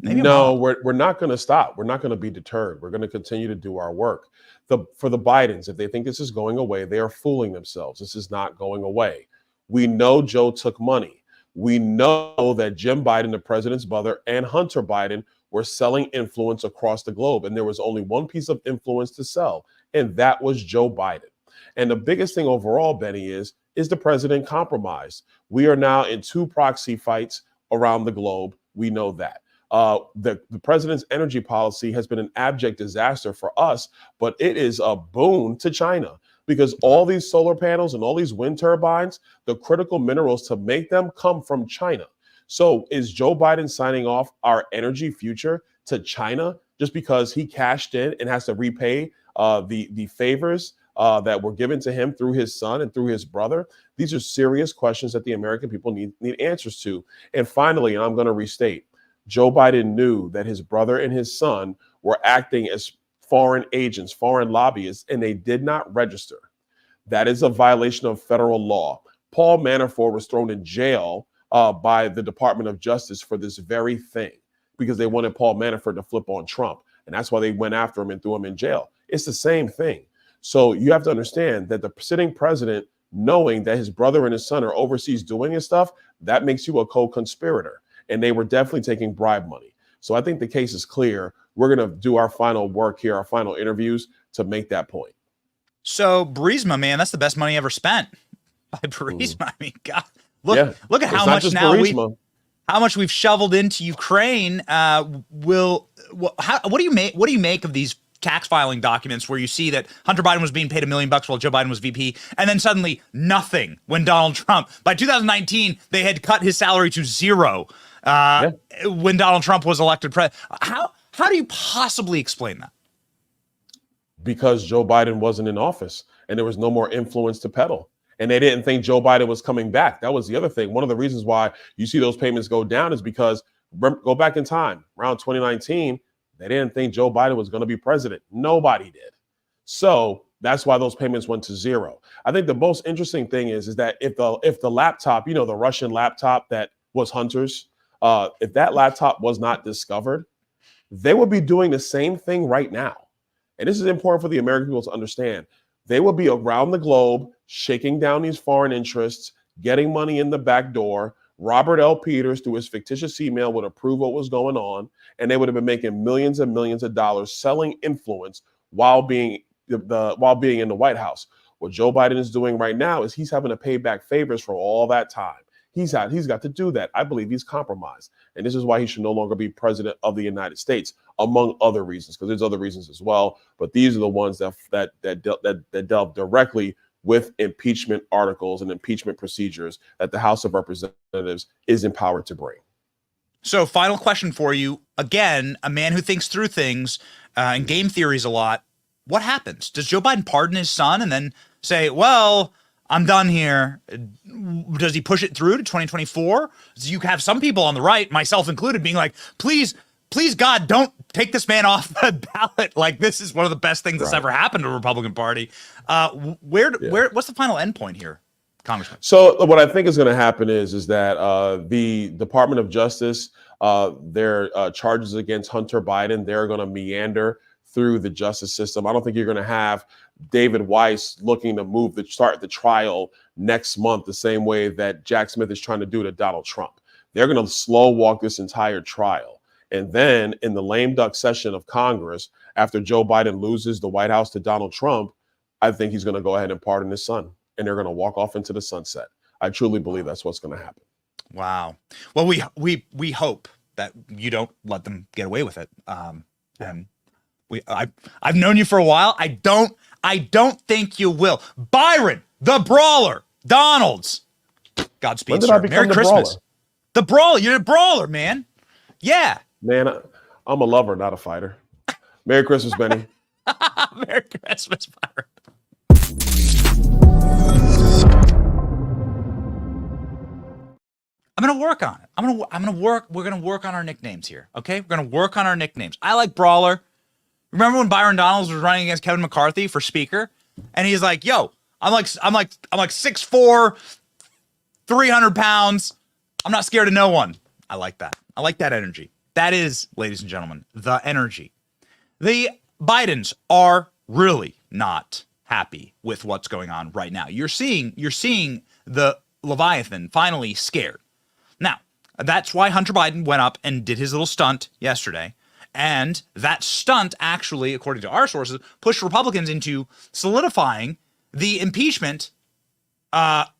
Speaker 20: No, we're not going to stop. We're not going to be deterred. We're going to continue to do our work. For the Bidens, if they think this is going away, they are fooling themselves. This is not going away. We know Joe took money. We know that Jim Biden, the president's brother, and Hunter Biden were selling influence across the globe. And there was only one piece of influence to sell, and that was Joe Biden. And the biggest thing overall, Benny, is the president compromised? We are now in 2 proxy fights around the globe. We know that. The president's energy policy has been an abject disaster for us, but it is a boon to China because all these solar panels and all these wind turbines, the critical minerals to make them come from China. So is Joe Biden signing off our energy future to China just because he cashed in and has to repay the favors that were given to him through his son and through his brother? These are serious questions that the American people need answers to. And finally, and I'm going to restate, Joe Biden knew that his brother and his son were acting as foreign agents, foreign lobbyists, and they did not register. That is a violation of federal law. Paul Manafort was thrown in jail by the Department of Justice for this very thing because they wanted Paul Manafort to flip on Trump. And that's why they went after him and threw him in jail. It's the same thing. So you have to understand that the sitting president, knowing that his brother and his son are overseas doing his stuff, that makes you a co-conspirator. And they were definitely taking bribe money. So I think the case is clear. We're going to do our final work here, our final interviews to make that point.
Speaker 9: So Burisma, man, that's the best money ever spent by Burisma. I mean, God, look at how much now how much we've shoveled into Ukraine. What do you make? What do you make of these tax filing documents where you see that Hunter Biden was being paid $1 million while Joe Biden was VP, and then suddenly nothing when Donald Trump, by 2019, they had cut his salary to zero when Donald Trump was elected president. How do you possibly explain that?
Speaker 20: Because Joe Biden wasn't in office and there was no more influence to peddle. And they didn't think Joe Biden was coming back. That was the other thing. One of the reasons why you see those payments go down is because, go back in time, around 2019, they didn't think Joe Biden was going to be president. Nobody did. So that's why those payments went to zero. I think the most interesting thing is that if the laptop, the Russian laptop that was Hunter's, if that laptop was not discovered, they would be doing the same thing right now. And this is important for the American people to understand. They will be around the globe, shaking down these foreign interests, getting money in the back door. Robert L. Peters, through his fictitious email, would approve what was going on, and they would have been making millions and millions of dollars selling influence while being in the White House. What Joe Biden is doing right now is he's having to pay back favors for all that time. He's got to do that. I believe he's compromised, and this is why he should no longer be president of the United States, among other reasons, because there's other reasons as well. But these are the ones that delve directly with impeachment articles and impeachment procedures that the House of Representatives is empowered to bring.
Speaker 9: So, final question for you. Again, a man who thinks through things and game theories a lot. What happens? Does Joe Biden pardon his son and then say, well, I'm done here? Does he push it through to 2024? You have some people on the right, myself included, being like, please, God, don't take this man off the ballot. Like, this is one of the best things that's ever happened to the Republican Party. What's the final endpoint here, Congressman?
Speaker 20: So what I think is going to happen is that the Department of Justice, their charges against Hunter Biden, they're going to meander through the justice system. I don't think you're going to have David Weiss looking to start the trial next month the same way that Jack Smith is trying to do to Donald Trump. They're going to slow walk this entire trial. And then in the lame duck session of Congress, after Joe Biden loses the White House to Donald Trump, I think he's going to go ahead and pardon his son, and they're going to walk off into the sunset. I truly believe that's what's going to happen.
Speaker 9: Wow. Well, we hope that you don't let them get away with it. And I've known you for a while. I don't think you will. Byron, the Brawler, Donalds. Godspeed,
Speaker 20: when did
Speaker 9: sir.
Speaker 20: I become
Speaker 9: Merry Christmas. The Brawler. You're a brawler, man. Yeah.
Speaker 20: Man, I'm a lover, not a fighter. Merry Christmas, Benny.
Speaker 9: Merry Christmas, Byron. I'm going to work on it. We're gonna work on our nicknames here. Okay, we're gonna work on our nicknames. I like Brawler. Remember when Byron Donalds was running against Kevin McCarthy for Speaker, and he's like, "Yo, I'm like 6'4", 300 pounds. I'm not scared of no one." I like that. I like that energy. That is, ladies and gentlemen, the energy. The Bidens are really not happy with what's going on right now. You're seeing the Leviathan finally scared. Now, that's why Hunter Biden went up and did his little stunt yesterday. And that stunt actually, according to our sources, pushed Republicans into solidifying the impeachment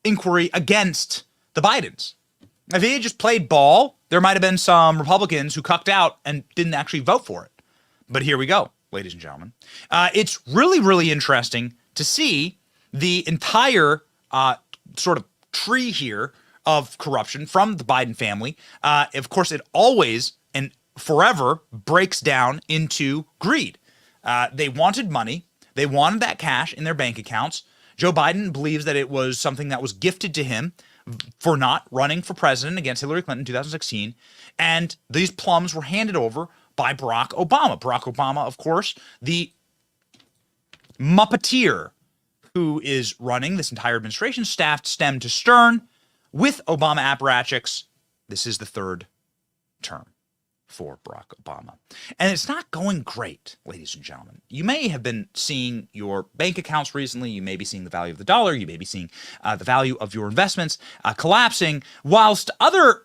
Speaker 9: inquiry against the Bidens. If he had just played ball, there might have been some Republicans who cucked out and didn't actually vote for it. But here we go, ladies and gentlemen. It's really, really interesting to see the entire sort of tree here of corruption from the Biden family. Of course, it always and forever breaks down into greed. They wanted money. They wanted that cash in their bank accounts. Joe Biden believes that it was something that was gifted to him for not running for president against Hillary Clinton in 2016. And these plums were handed over by Barack Obama. Barack Obama, of course, the Muppeteer who is running this entire administration, staffed stem to stern with Obama apparatchiks. This is the third term for Barack Obama. And it's not going great, ladies and gentlemen. You may have been seeing your bank accounts recently. You may be seeing the value of the dollar. You may be seeing the value of your investments collapsing, whilst other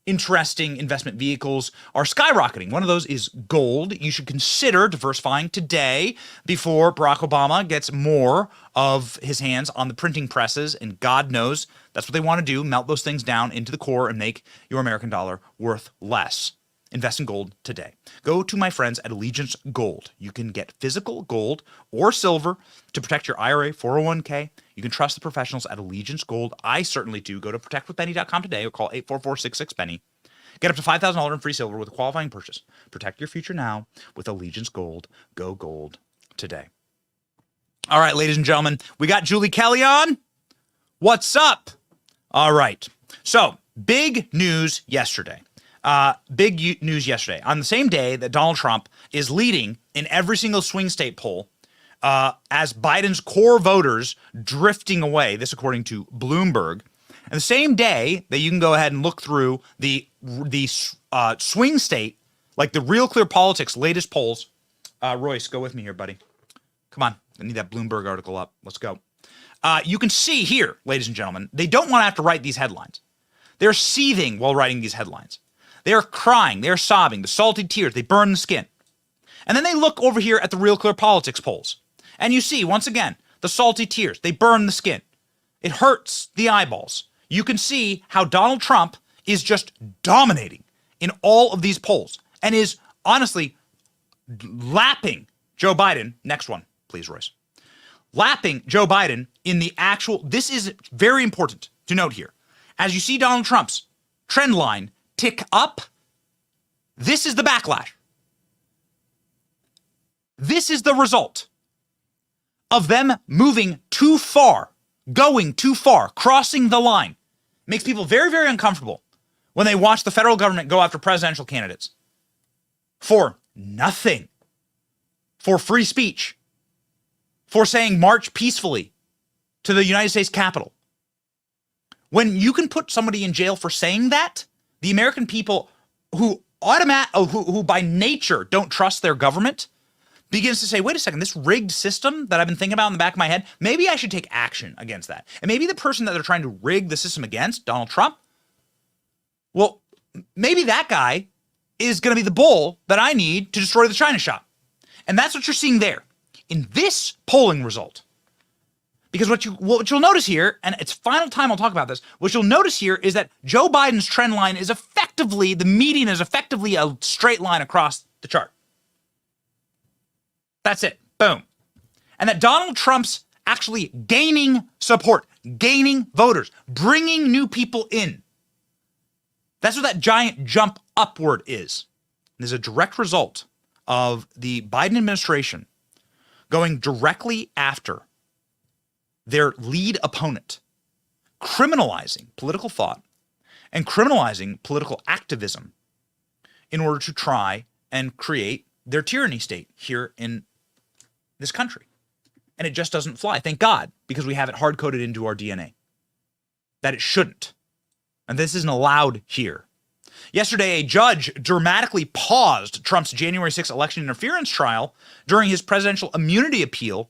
Speaker 9: interesting investment vehicles are skyrocketing. One of those is gold. You should consider diversifying today before Barack Obama gets more of his hands on the printing presses, and God knows that's what they want to do, melt those things down into the core and make your American dollar worth less. Invest in gold today. Go to my friends at Allegiance Gold. You can get physical gold or silver to protect your IRA, 401k. You can trust the professionals at Allegiance Gold. I certainly do. Go to protectwithbenny.com today or call 844-66-BENNY. Get up to $5,000 in free silver with a qualifying purchase. Protect your future now with Allegiance Gold. Go gold today. All right, ladies and gentlemen, we got Julie Kelly on. What's up? All right. So, big news yesterday. On the same day that Donald Trump is leading in every single swing state poll, as Biden's core voters drifting away, this according to Bloomberg, and the same day that you can go ahead and look through the swing state, like the Real Clear Politics latest polls. Royce, go with me here, buddy. Come on. I need that Bloomberg article up. Let's go. You can see here, ladies and gentlemen, they don't want to have to write these headlines. They're seething while writing these headlines. They're crying, they're sobbing, the salty tears, they burn the skin. And then they look over here at the Real Clear Politics polls. And you see, once again, the salty tears, they burn the skin. It hurts the eyeballs. You can see how Donald Trump is just dominating in all of these polls and is honestly lapping Joe Biden. Next one, please, Royce. Lapping Joe Biden in the actual, this is very important to note here. As you see Donald Trump's trend line tick up, this is the backlash. This is the result of them moving too far, going too far, crossing the line. It makes people very, very uncomfortable when they watch the federal government go after presidential candidates for nothing, for free speech, for saying march peacefully to the United States Capitol. When you can put somebody in jail for saying that, the American people who by nature don't trust their government begins to say, wait a second, this rigged system that I've been thinking about in the back of my head, maybe I should take action against that. And maybe the person that they're trying to rig the system against, Donald Trump, well, maybe that guy is going to be the bull that I need to destroy the China shop. And that's what you're seeing there in this polling result. Because what you'll notice here, and it's final time I'll talk about this, what you'll notice here is that Joe Biden's trend line is effectively, the median is effectively a straight line across the chart. That's it. Boom. And that Donald Trump's actually gaining support, gaining voters, bringing new people in. That's what that giant jump upward is. There's a direct result of the Biden administration going directly after their lead opponent, criminalizing political thought, and criminalizing political activism in order to try and create their tyranny state here in this country. And it just doesn't fly. Thank God, because we have it hard-coded into our DNA that it shouldn't. And this isn't allowed here. Yesterday, a judge dramatically paused Trump's January 6th election interference trial during his presidential immunity appeal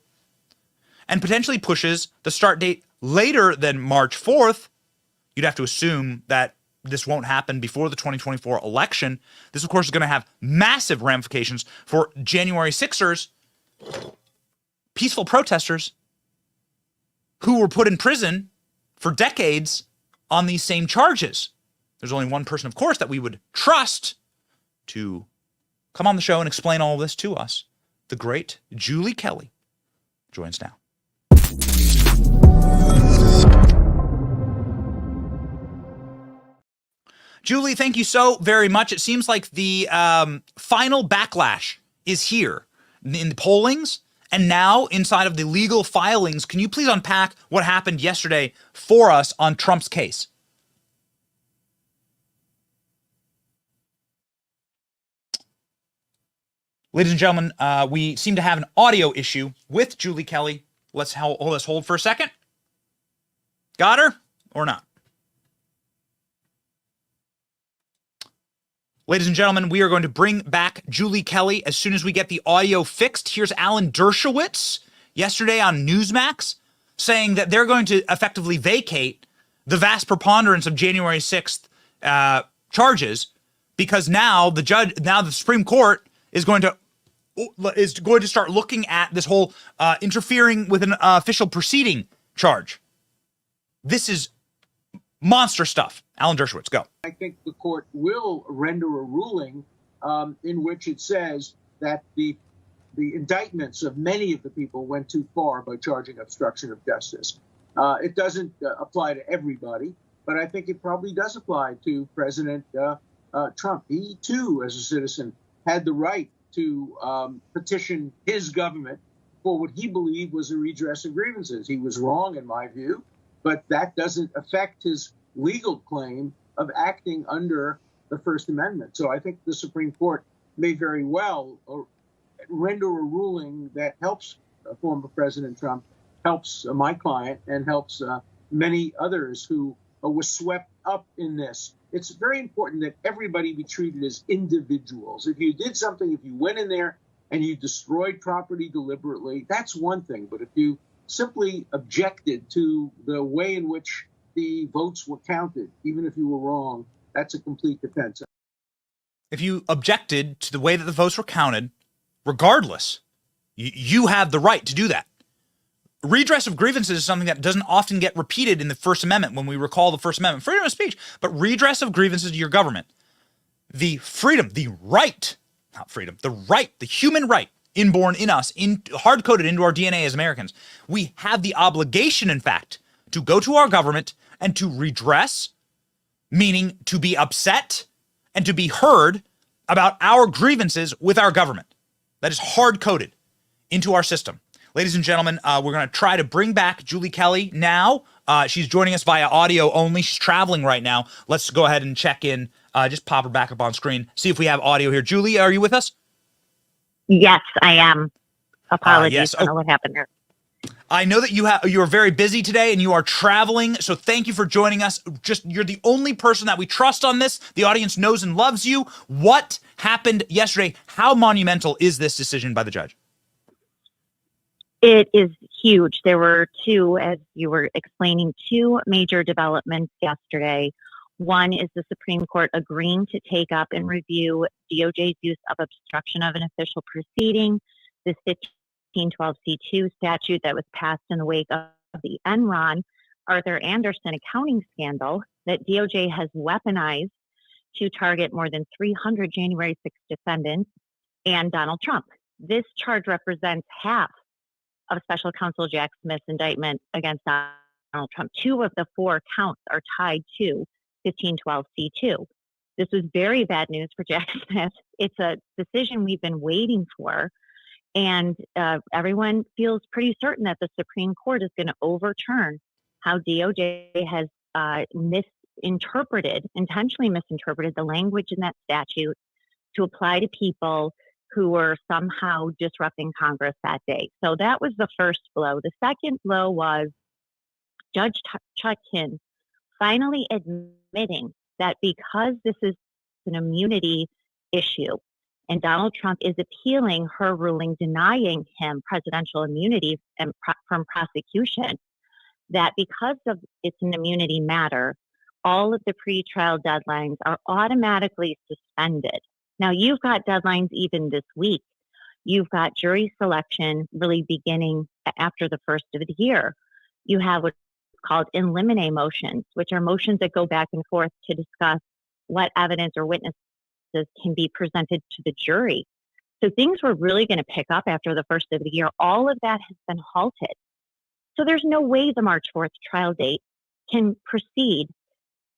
Speaker 9: and potentially pushes the start date later than March 4th. You'd have to assume that this won't happen before the 2024 election. This, of course, is going to have massive ramifications for January 6ers, peaceful protesters who were put in prison for decades on these same charges. There's only one person, of course, that we would trust to come on the show and explain all of this to us. The great Julie Kelly joins now. Julie, thank you so very much. It seems like the final backlash is here in the pollings and now inside of the legal filings. Can you please unpack what happened yesterday for us on Trump's case? Ladies and gentlemen, we seem to have an audio issue with Julie Kelly. Let's hold for a second. Got her or not? Ladies and gentlemen, we are going to bring back Julie Kelly as soon as we get the audio fixed. Here's Alan Dershowitz yesterday on Newsmax saying that they're going to effectively vacate the vast preponderance of January 6th charges because now the Supreme Court is going to start looking at this whole interfering with an official proceeding charge. This is monster stuff. Alan Dershowitz, go.
Speaker 21: I think the court will render a ruling in which it says that the indictments of many of the people went too far by charging obstruction of justice. It doesn't apply to everybody, but I think it probably does apply to President Trump. He, too, as a citizen, had the right to petition his government for what he believed was a redress of grievances. He was wrong, in my view, but that doesn't affect his legal claim of acting under the First Amendment. So I think the Supreme Court may very well render a ruling that helps former President Trump, helps my client, and helps many others who were swept up in this. It's very important that everybody be treated as individuals. If you did something, if you went in there and you destroyed property deliberately, that's one thing. But if you simply objected to the way in which the votes were counted, even if you were wrong, that's a complete defense.
Speaker 9: If you objected to the way that the votes were counted, regardless, you have the right to do that. Redress of grievances is something that doesn't often get repeated in the First Amendment when we recall the First Amendment. Freedom of speech, but redress of grievances to your government. The freedom, the right, not freedom, the right, the human right inborn in us, hard-coded into our DNA as Americans. We have the obligation, in fact, to go to our government and to redress, meaning to be upset and to be heard about our grievances with our government. That is hard-coded into our system. Ladies and gentlemen, we're going to try to bring back Julie Kelly now. She's joining us via audio only. She's traveling right now. Let's go ahead and check in. Just pop her back up on screen. See if we have audio here. Julie, are you with us?
Speaker 22: Yes, I am. Apologies.
Speaker 9: Yes.
Speaker 22: I don't know what happened there.
Speaker 9: I know that you are very busy today and you are traveling, so thank you for joining us. You're the only person that we trust on this. The audience knows and loves you. What happened yesterday? How monumental is this decision by the judge?
Speaker 22: It is huge. There were two, as you were explaining, two major developments yesterday. One is the Supreme Court agreeing to take up and review DOJ's use of obstruction of an official proceeding, this 1512C2 statute that was passed in the wake of the Enron Arthur Andersen accounting scandal that DOJ has weaponized to target more than 300 January 6th defendants and Donald Trump. This charge represents half of Special Counsel Jack Smith's indictment against Donald Trump. Two of the four counts are tied to 1512C2. This was very bad news for Jack Smith. It's a decision we've been waiting for, and everyone feels pretty certain that the Supreme Court is going to overturn how DOJ has intentionally misinterpreted the language in that statute to apply to people who were somehow disrupting Congress that day. So that was the first blow. The second blow was Judge Chutkin finally admitting that because this is an immunity issue and Donald Trump is appealing her ruling denying him presidential immunity from prosecution, that because of it's an immunity matter, all of the pretrial deadlines are automatically suspended. Now, you've got deadlines even this week. You've got jury selection really beginning after the first of the year. You have what's called in limine motions, which are motions that go back and forth to discuss what evidence or witnesses can be presented to the jury. So things were really going to pick up after the first of the year. All of that has been halted. So there's no way the March 4th trial date can proceed,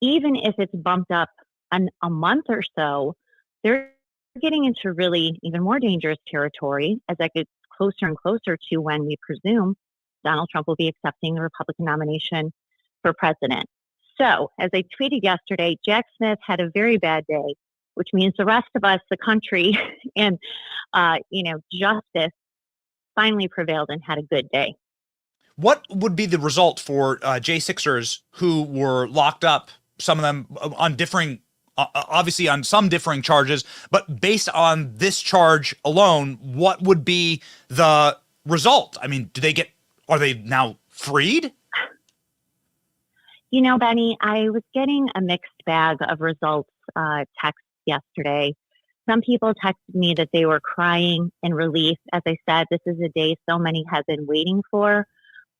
Speaker 22: even if it's bumped up a month or so. They're getting into really even more dangerous territory as that gets closer and closer to when we presume Donald Trump will be accepting the Republican nomination for president. So, as I tweeted yesterday, Jack Smith had a very bad day, which means the rest of us, the country, and justice finally prevailed and had a good day.
Speaker 9: What would be the result for J6ers who were locked up, some of them on differing obviously on some differing charges, but based on this charge alone, what would be the result? I mean, are they now freed?
Speaker 22: You know, Benny, I was getting a mixed bag of results texts yesterday. Some people texted me that they were crying in relief. As I said, this is a day so many have been waiting for.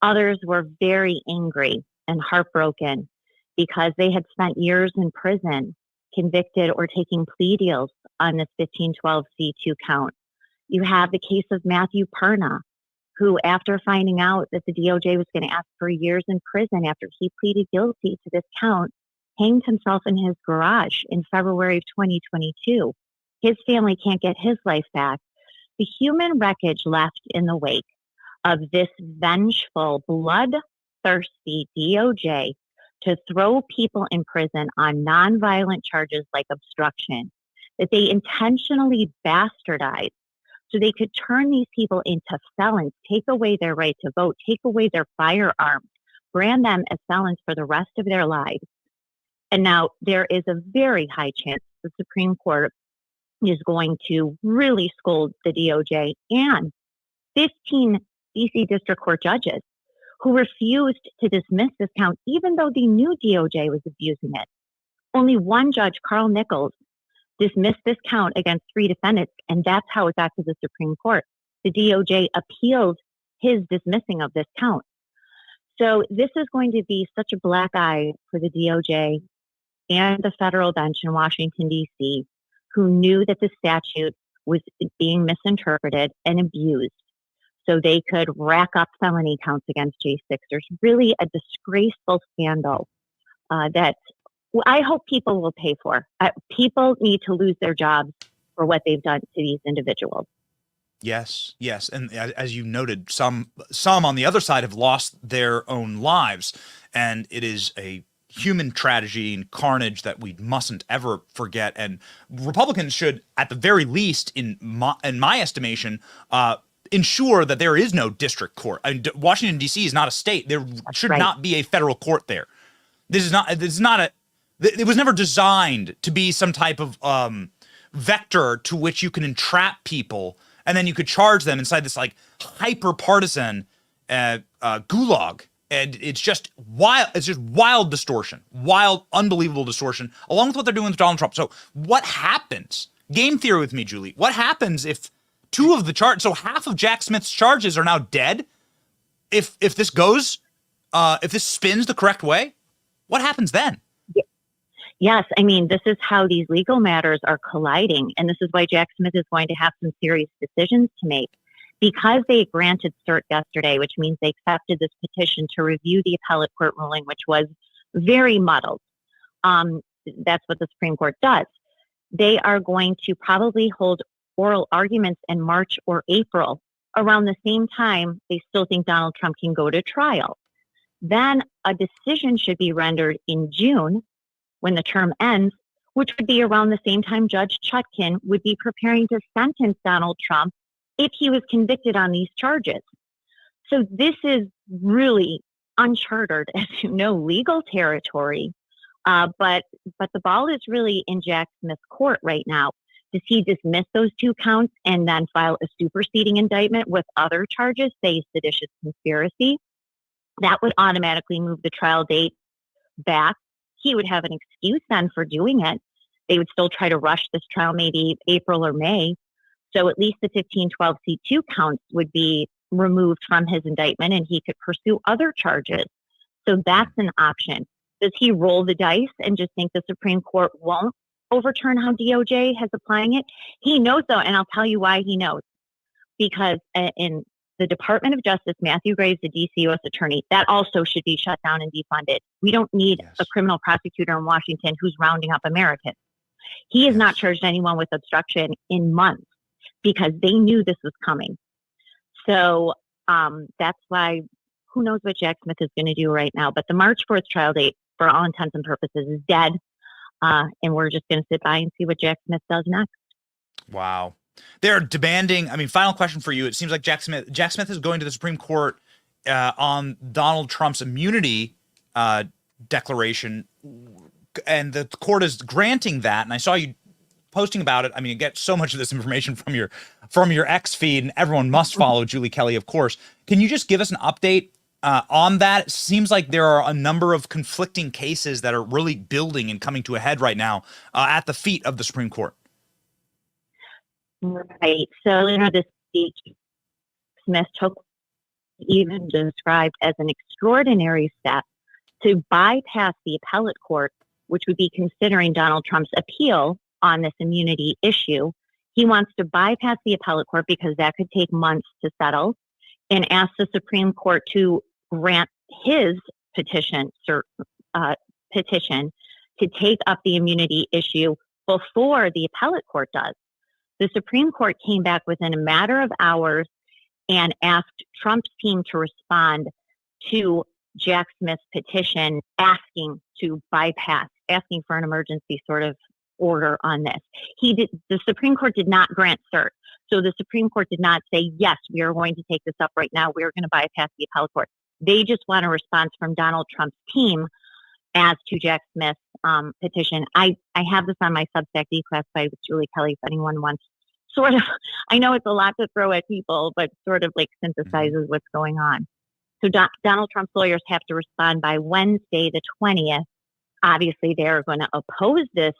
Speaker 22: Others were very angry and heartbroken because they had spent years in prison, convicted or taking plea deals on this 1512C2 count. You have the case of Matthew Perna, who, after finding out that the DOJ was going to ask for years in prison after he pleaded guilty to this count, hanged himself in his garage in February of 2022. His family can't get his life back. The human wreckage left in the wake of this vengeful, bloodthirsty DOJ to throw people in prison on nonviolent charges like obstruction, that they intentionally bastardized so they could turn these people into felons, take away their right to vote, take away their firearms, brand them as felons for the rest of their lives. And now there is a very high chance the Supreme Court is going to really scold the DOJ and 15 DC District Court judges who refused to dismiss this count, even though the new DOJ was abusing it. Only one judge, Carl Nichols, dismissed this count against 3 defendants, and that's how it got to the Supreme Court. The DOJ appealed his dismissing of this count. So this is going to be such a black eye for the DOJ and the federal bench in Washington, D.C., who knew that the statute was being misinterpreted and abused so they could rack up felony counts against J6ers. Really a disgraceful scandal that I hope people will pay for. People need to lose their jobs for what they've done to these individuals.
Speaker 9: Yes, yes. And as you noted, some on the other side have lost their own lives. And it is a human tragedy and carnage that we mustn't ever forget. And Republicans should, at the very least, in my estimation, ensure that there is no district court. I mean, Washington, D.C. is not a state. There should not be a federal court there. This is not it was never designed to be some type of vector to which you can entrap people and then you could charge them inside this like hyper partisan gulag. And it's just wild. It's just wild distortion, wild, unbelievable distortion, along with what they're doing with Donald Trump. So what happens? Game theory with me, Julie. What happens if two of the charges, so half of Jack Smith's charges are now dead? If this goes, if this spins the correct way, what happens then?
Speaker 22: Yes, I mean, this is how these legal matters are colliding. And this is why Jack Smith is going to have some serious decisions to make. Because they granted cert yesterday, which means they accepted this petition to review the appellate court ruling, which was very muddled. That's what the Supreme Court does. They are going to probably hold oral arguments in March or April. Around the same time, they still think Donald Trump can go to trial. Then a decision should be rendered in June when the term ends, which would be around the same time Judge Chutkan would be preparing to sentence Donald Trump if he was convicted on these charges. So this is really uncharted, as you know, legal territory. But the ball is really in Jack Smith's court right now. Does he dismiss those 2 counts and then file a superseding indictment with other charges, say seditious conspiracy? That would automatically move the trial date back. He would have an excuse then for doing it. They would still try to rush this trial, maybe April or May. So at least the 1512C2 counts would be removed from his indictment and he could pursue other charges. So that's an option. Does he roll the dice and just think the Supreme Court won't overturn how DOJ has applying it? He knows though, and I'll tell you why he knows. Because in the Department of Justice, Matthew Graves, the DC U.S. Attorney, that also should be shut down and defunded. We don't need a criminal prosecutor in Washington who's rounding up Americans. He has not charged anyone with obstruction in months because they knew this was coming. So that's why who knows what Jack Smith is going to do right now. But the March 4th trial date, for all intents and purposes, is dead. And we're just going to sit by and see what Jack Smith does next.
Speaker 9: Wow. They're demanding, I mean, final question for you. It seems like Jack Smith is going to the Supreme Court on Donald Trump's immunity declaration, and the court is granting that. And I saw you posting about it. I mean, you get so much of this information from your X feed, and everyone must follow Julie Kelly, of course. Can you just give us an update on that? It seems like there are a number of conflicting cases that are really building and coming to a head right now at the feet of the Supreme Court.
Speaker 22: Right. So, this speech Smith took, even described as an extraordinary step to bypass the appellate court, which would be considering Donald Trump's appeal on this immunity issue. He wants to bypass the appellate court because that could take months to settle, and ask the Supreme Court to grant his petition to take up the immunity issue before the appellate court does. The Supreme Court came back within a matter of hours and asked Trump's team to respond to Jack Smith's petition, asking for an emergency sort of order on this. The Supreme Court did not grant cert. So the Supreme Court did not say, yes, we are going to take this up right now. We're going to bypass the appellate court. They just want a response from Donald Trump's team as to Jack Smith's petition. I have this on my Substack Declassified with Julie Kelly, if anyone wants sort of, I know it's a lot to throw at people, but sort of like synthesizes what's going on. So Donald Trump's lawyers have to respond by Wednesday, the 20th. Obviously, they're going to oppose this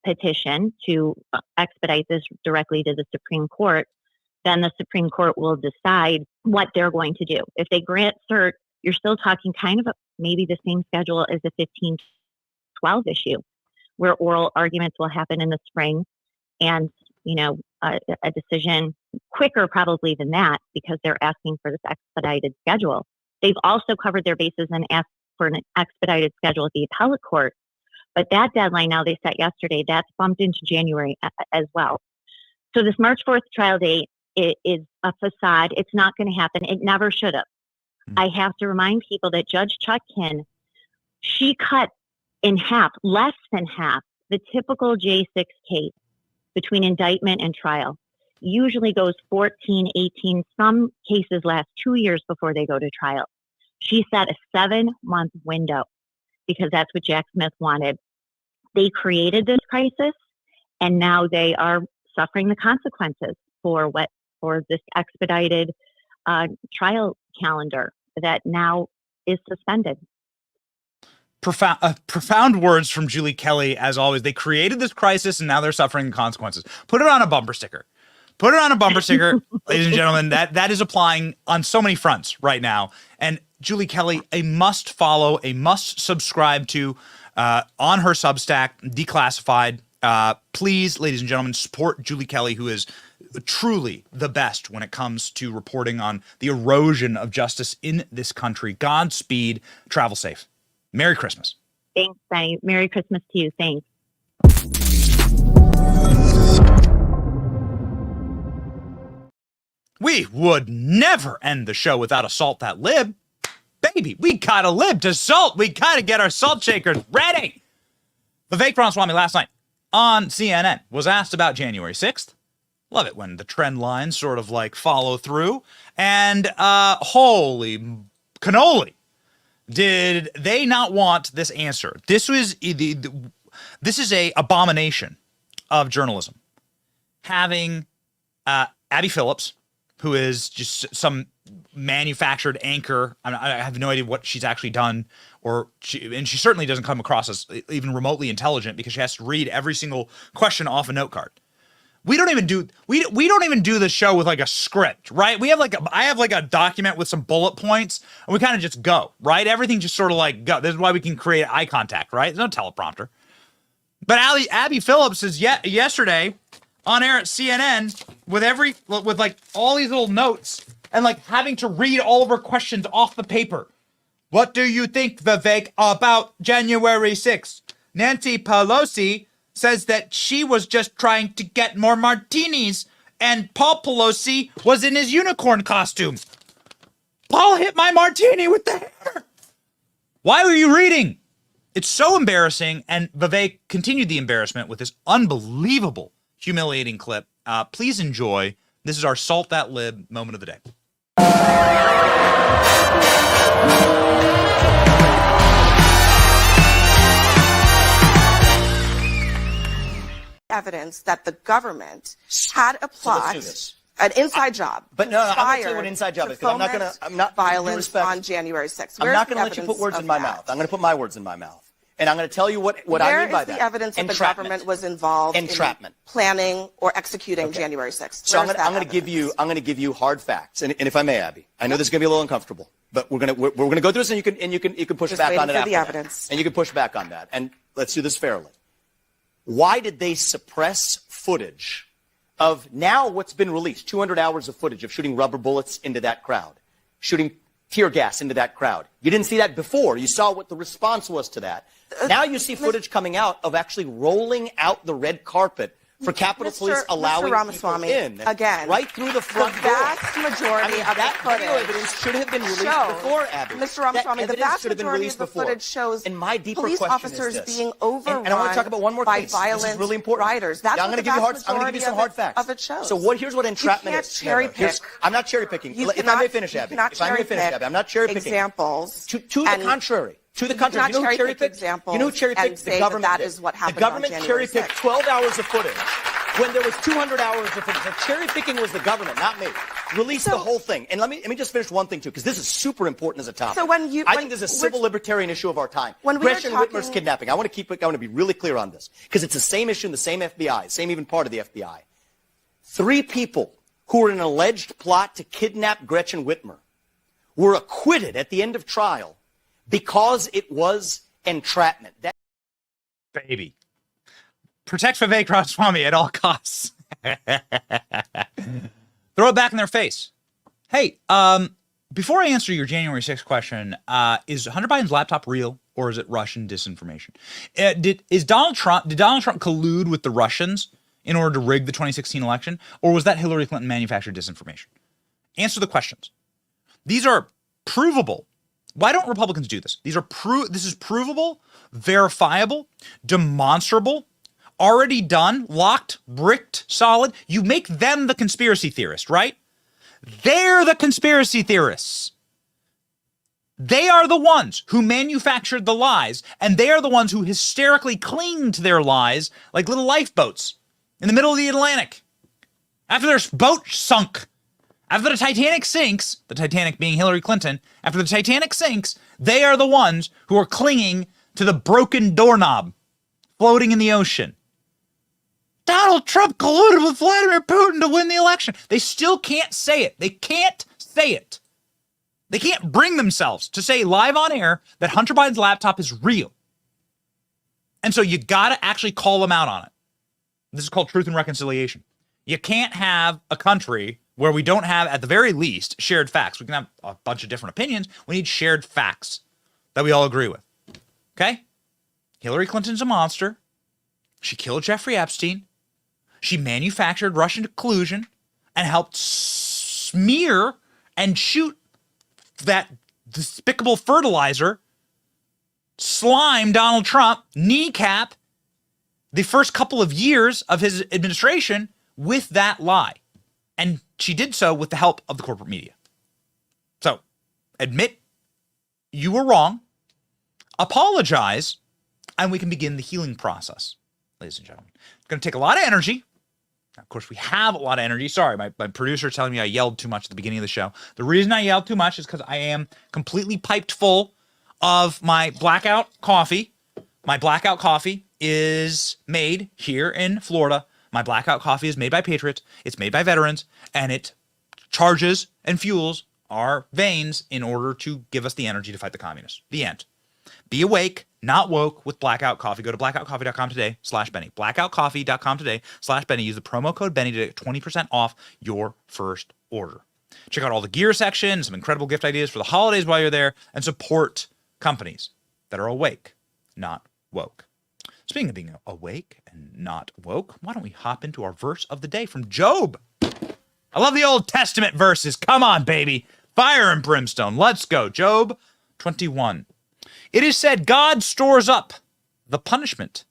Speaker 22: petition to expedite this directly to the Supreme Court. Then the Supreme Court will decide what they're going to do. If they grant cert, you're still talking kind of maybe the same schedule as the 1512 issue, where oral arguments will happen in the spring and, a decision quicker probably than that, because they're asking for this expedited schedule. They've also covered their bases and asked for an expedited schedule at the appellate court. But that deadline now they set yesterday, that's bumped into January as well. So this March 4th trial date is a facade. It's not going to happen. It never should have. I have to remind people that Judge Chutkan, she cut in half, less than half, the typical J6 case between indictment and trial. Usually goes 14, 18, some cases last 2 years before they go to trial. She set a 7-month window because that's what Jack Smith wanted. They created this crisis, and now they are suffering the consequences for this expedited trial calendar that now is suspended.
Speaker 9: Profound words from Julie Kelly, as always. They created this crisis, and now they're suffering the consequences. Put it on a bumper sticker. Put it on a bumper sticker, ladies and gentlemen. That is applying on so many fronts right now. And Julie Kelly, a must follow, a must subscribe to on her Substack, Declassified. Please, ladies and gentlemen, support Julie Kelly, who is truly the best when it comes to reporting on the erosion of justice in this country. Godspeed. Travel safe. Merry Christmas.
Speaker 22: Thanks, Benny. Merry Christmas to you. Thanks.
Speaker 9: We would never end the show without a Salt That Lib. Baby, we got a lib to salt. We got to get our salt shakers ready. Vivek Ramaswamy last night on CNN was asked about January 6th. Love it when the trend lines sort of like follow through. And holy cannoli, did they not want this answer? This is a abomination of journalism. Having Abby Phillips, who is just some manufactured anchor. I have no idea what she's actually done, and she certainly doesn't come across as even remotely intelligent because she has to read every single question off a note card. We don't even do the show with like a script, right? I have like a document with some bullet points, and we kind of just go, right? Everything just sort of like go. This is why we can create eye contact, right? There's no teleprompter. But Abby Phillips is yesterday on air at CNN with like all these little notes and like having to read all of her questions off the paper. What do you think, Vivek, about January 6th? Nancy Pelosi says that she was just trying to get more martinis and Paul Pelosi was in his unicorn costume. Paul hit my martini with the hair. Why were you reading? It's so embarrassing, and Vivek continued the embarrassment with this unbelievable, humiliating clip. Please enjoy. This is our Salt That Lib moment of the day.
Speaker 5: Evidence that the government had a plot, an inside job.
Speaker 6: But no, I'm going to tell you what an inside job is, because I'm not
Speaker 5: violence on January 6th.
Speaker 6: I'm not going to let you put words in my mouth. I'm going to put my words in my mouth. And I'm going to tell you what I mean by that.
Speaker 5: Where is the evidence that the government was involved in planning or executing January 6th?
Speaker 6: So I'm going to give you hard facts. And if I may, Abby, I know this is going to be a little uncomfortable, but we're going to go through this, and you can push back on it after that. And you can push back on that. And let's do this fairly. Why did they suppress footage of now what's been released, 200 hours of footage of shooting rubber bullets into that crowd, shooting tear gas into that crowd? You didn't see that before. You saw what the response was to that. Now you see footage coming out of actually rolling out the red carpet for Capitol Police allowing people in.
Speaker 5: Again,
Speaker 6: right through the front door.
Speaker 5: The vast majority of
Speaker 6: that
Speaker 5: the footage
Speaker 6: video evidence should have been released before, Abby.
Speaker 5: Mr. Ramaswamy, the vast majority of the footage shows police officers being overrun
Speaker 6: and I want to talk about one more
Speaker 5: by
Speaker 6: case.
Speaker 5: violent
Speaker 6: this is really important.
Speaker 5: riders. That's
Speaker 6: I'm going to give you some hard facts.
Speaker 5: Of it shows.
Speaker 6: So here's what entrapment is.
Speaker 5: Cherry pick.
Speaker 6: I'm not cherry picking. If I may finish, Abby. If I may finish, Abby. I'm not cherry picking.
Speaker 5: Examples.
Speaker 6: To the contrary. To the contrary. You know who cherry picked? You know who cherry picked? The government.
Speaker 5: That is what happened.
Speaker 6: The government cherry picked 12 hours of footage when there was 200 hours of footage. The cherry picking was the government, not me. Release the whole thing. And let me just finish one thing too, because this is super important as a topic.
Speaker 5: So
Speaker 6: I think this is a civil libertarian issue of our time. Gretchen Whitmer's kidnapping. I want to be really clear on this, because it's the same issue in the same FBI, same even part of the FBI. 3 people who were in an alleged plot to kidnap Gretchen Whitmer were acquitted at the end of trial because it was entrapment.
Speaker 9: Baby. Protect Vivek Ramaswamy at all costs. Throw it back in their face. Hey, before I answer your January 6th question, is Hunter Biden's laptop real, or is it Russian disinformation? Did Donald Trump collude with the Russians in order to rig the 2016 election, or was that Hillary Clinton manufactured disinformation? Answer the questions. These are provable. Why don't Republicans do this? This is provable, verifiable, demonstrable, already done, locked, bricked, solid. You make them the conspiracy theorist, right? They're the conspiracy theorists. They are the ones who manufactured the lies, and they are the ones who hysterically cling to their lies like little lifeboats in the middle of the Atlantic. After their boat sunk, after the Titanic sinks, the Titanic being Hillary Clinton, after the Titanic sinks, they are the ones who are clinging to the broken doorknob floating in the ocean. Donald Trump colluded with Vladimir Putin to win the election. They still can't say it. They can't say it. They can't bring themselves to say live on air that Hunter Biden's laptop is real. And so you got to actually call them out on it. This is called truth and reconciliation. You can't have a country where we don't have, at the very least, shared facts. We can have a bunch of different opinions. We need shared facts that we all agree with. Okay? Hillary Clinton's a monster. She killed Jeffrey Epstein. She manufactured Russian collusion and helped smear and shoot that despicable fertilizer, slime Donald Trump, kneecap the first couple of years of his administration with that lie. And she did so with the help of the corporate media. So admit you were wrong, apologize, and we can begin the healing process, ladies and gentlemen. It's going to take a lot of energy. Of course, we have a lot of energy. Sorry, my producer telling me I yelled too much at the beginning of the show. The reason I yelled too much is because I am completely piped full of my blackout coffee. My blackout coffee is made here in Florida. My blackout coffee is made by patriots. It's made by veterans, and it charges and fuels our veins in order to give us the energy to fight the communists. The end. Be awake, not woke with Blackout Coffee. Go to blackoutcoffee.com today/Benny. Blackoutcoffee.com today/Benny. Use the promo code Benny to get 20% off your first order. Check out all the gear section, some incredible gift ideas for the holidays while you're there, and support companies that are awake, not woke. Speaking of being awake and not woke, why don't we hop into our verse of the day from Job? I love the Old Testament verses. Come on, baby. Fire and brimstone. Let's go. Job 21. It is said, God stores up the punishment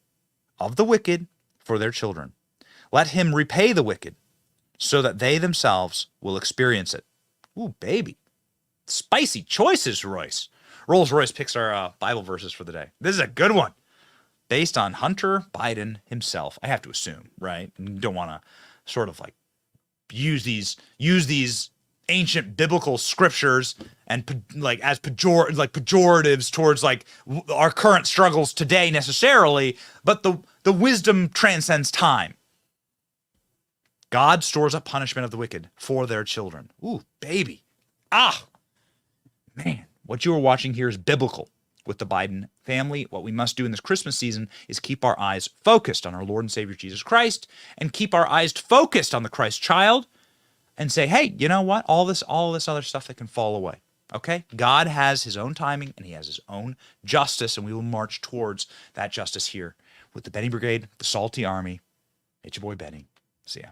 Speaker 9: of the wicked for their children. Let him repay the wicked so that they themselves will experience it. Ooh, baby. Spicy choices, Royce. Rolls-Royce picks our Bible verses for the day. This is a good one. Based on Hunter Biden himself. I have to assume, right? You don't want to sort of like use these ancient biblical scriptures and like as pejoratives towards like our current struggles today necessarily, but the wisdom transcends time. God stores up punishment of the wicked for their children. Ooh, baby. Ah, man, what you are watching here is biblical with the Biden family. What we must do in this Christmas season is keep our eyes focused on our Lord and Savior Jesus Christ and keep our eyes focused on the Christ child and say, hey, you know what? All this other stuff that can fall away. Okay? God has his own timing and he has his own justice, and we will march towards that justice here with the Benny Brigade, the Salty Army. It's your boy Benny. See ya.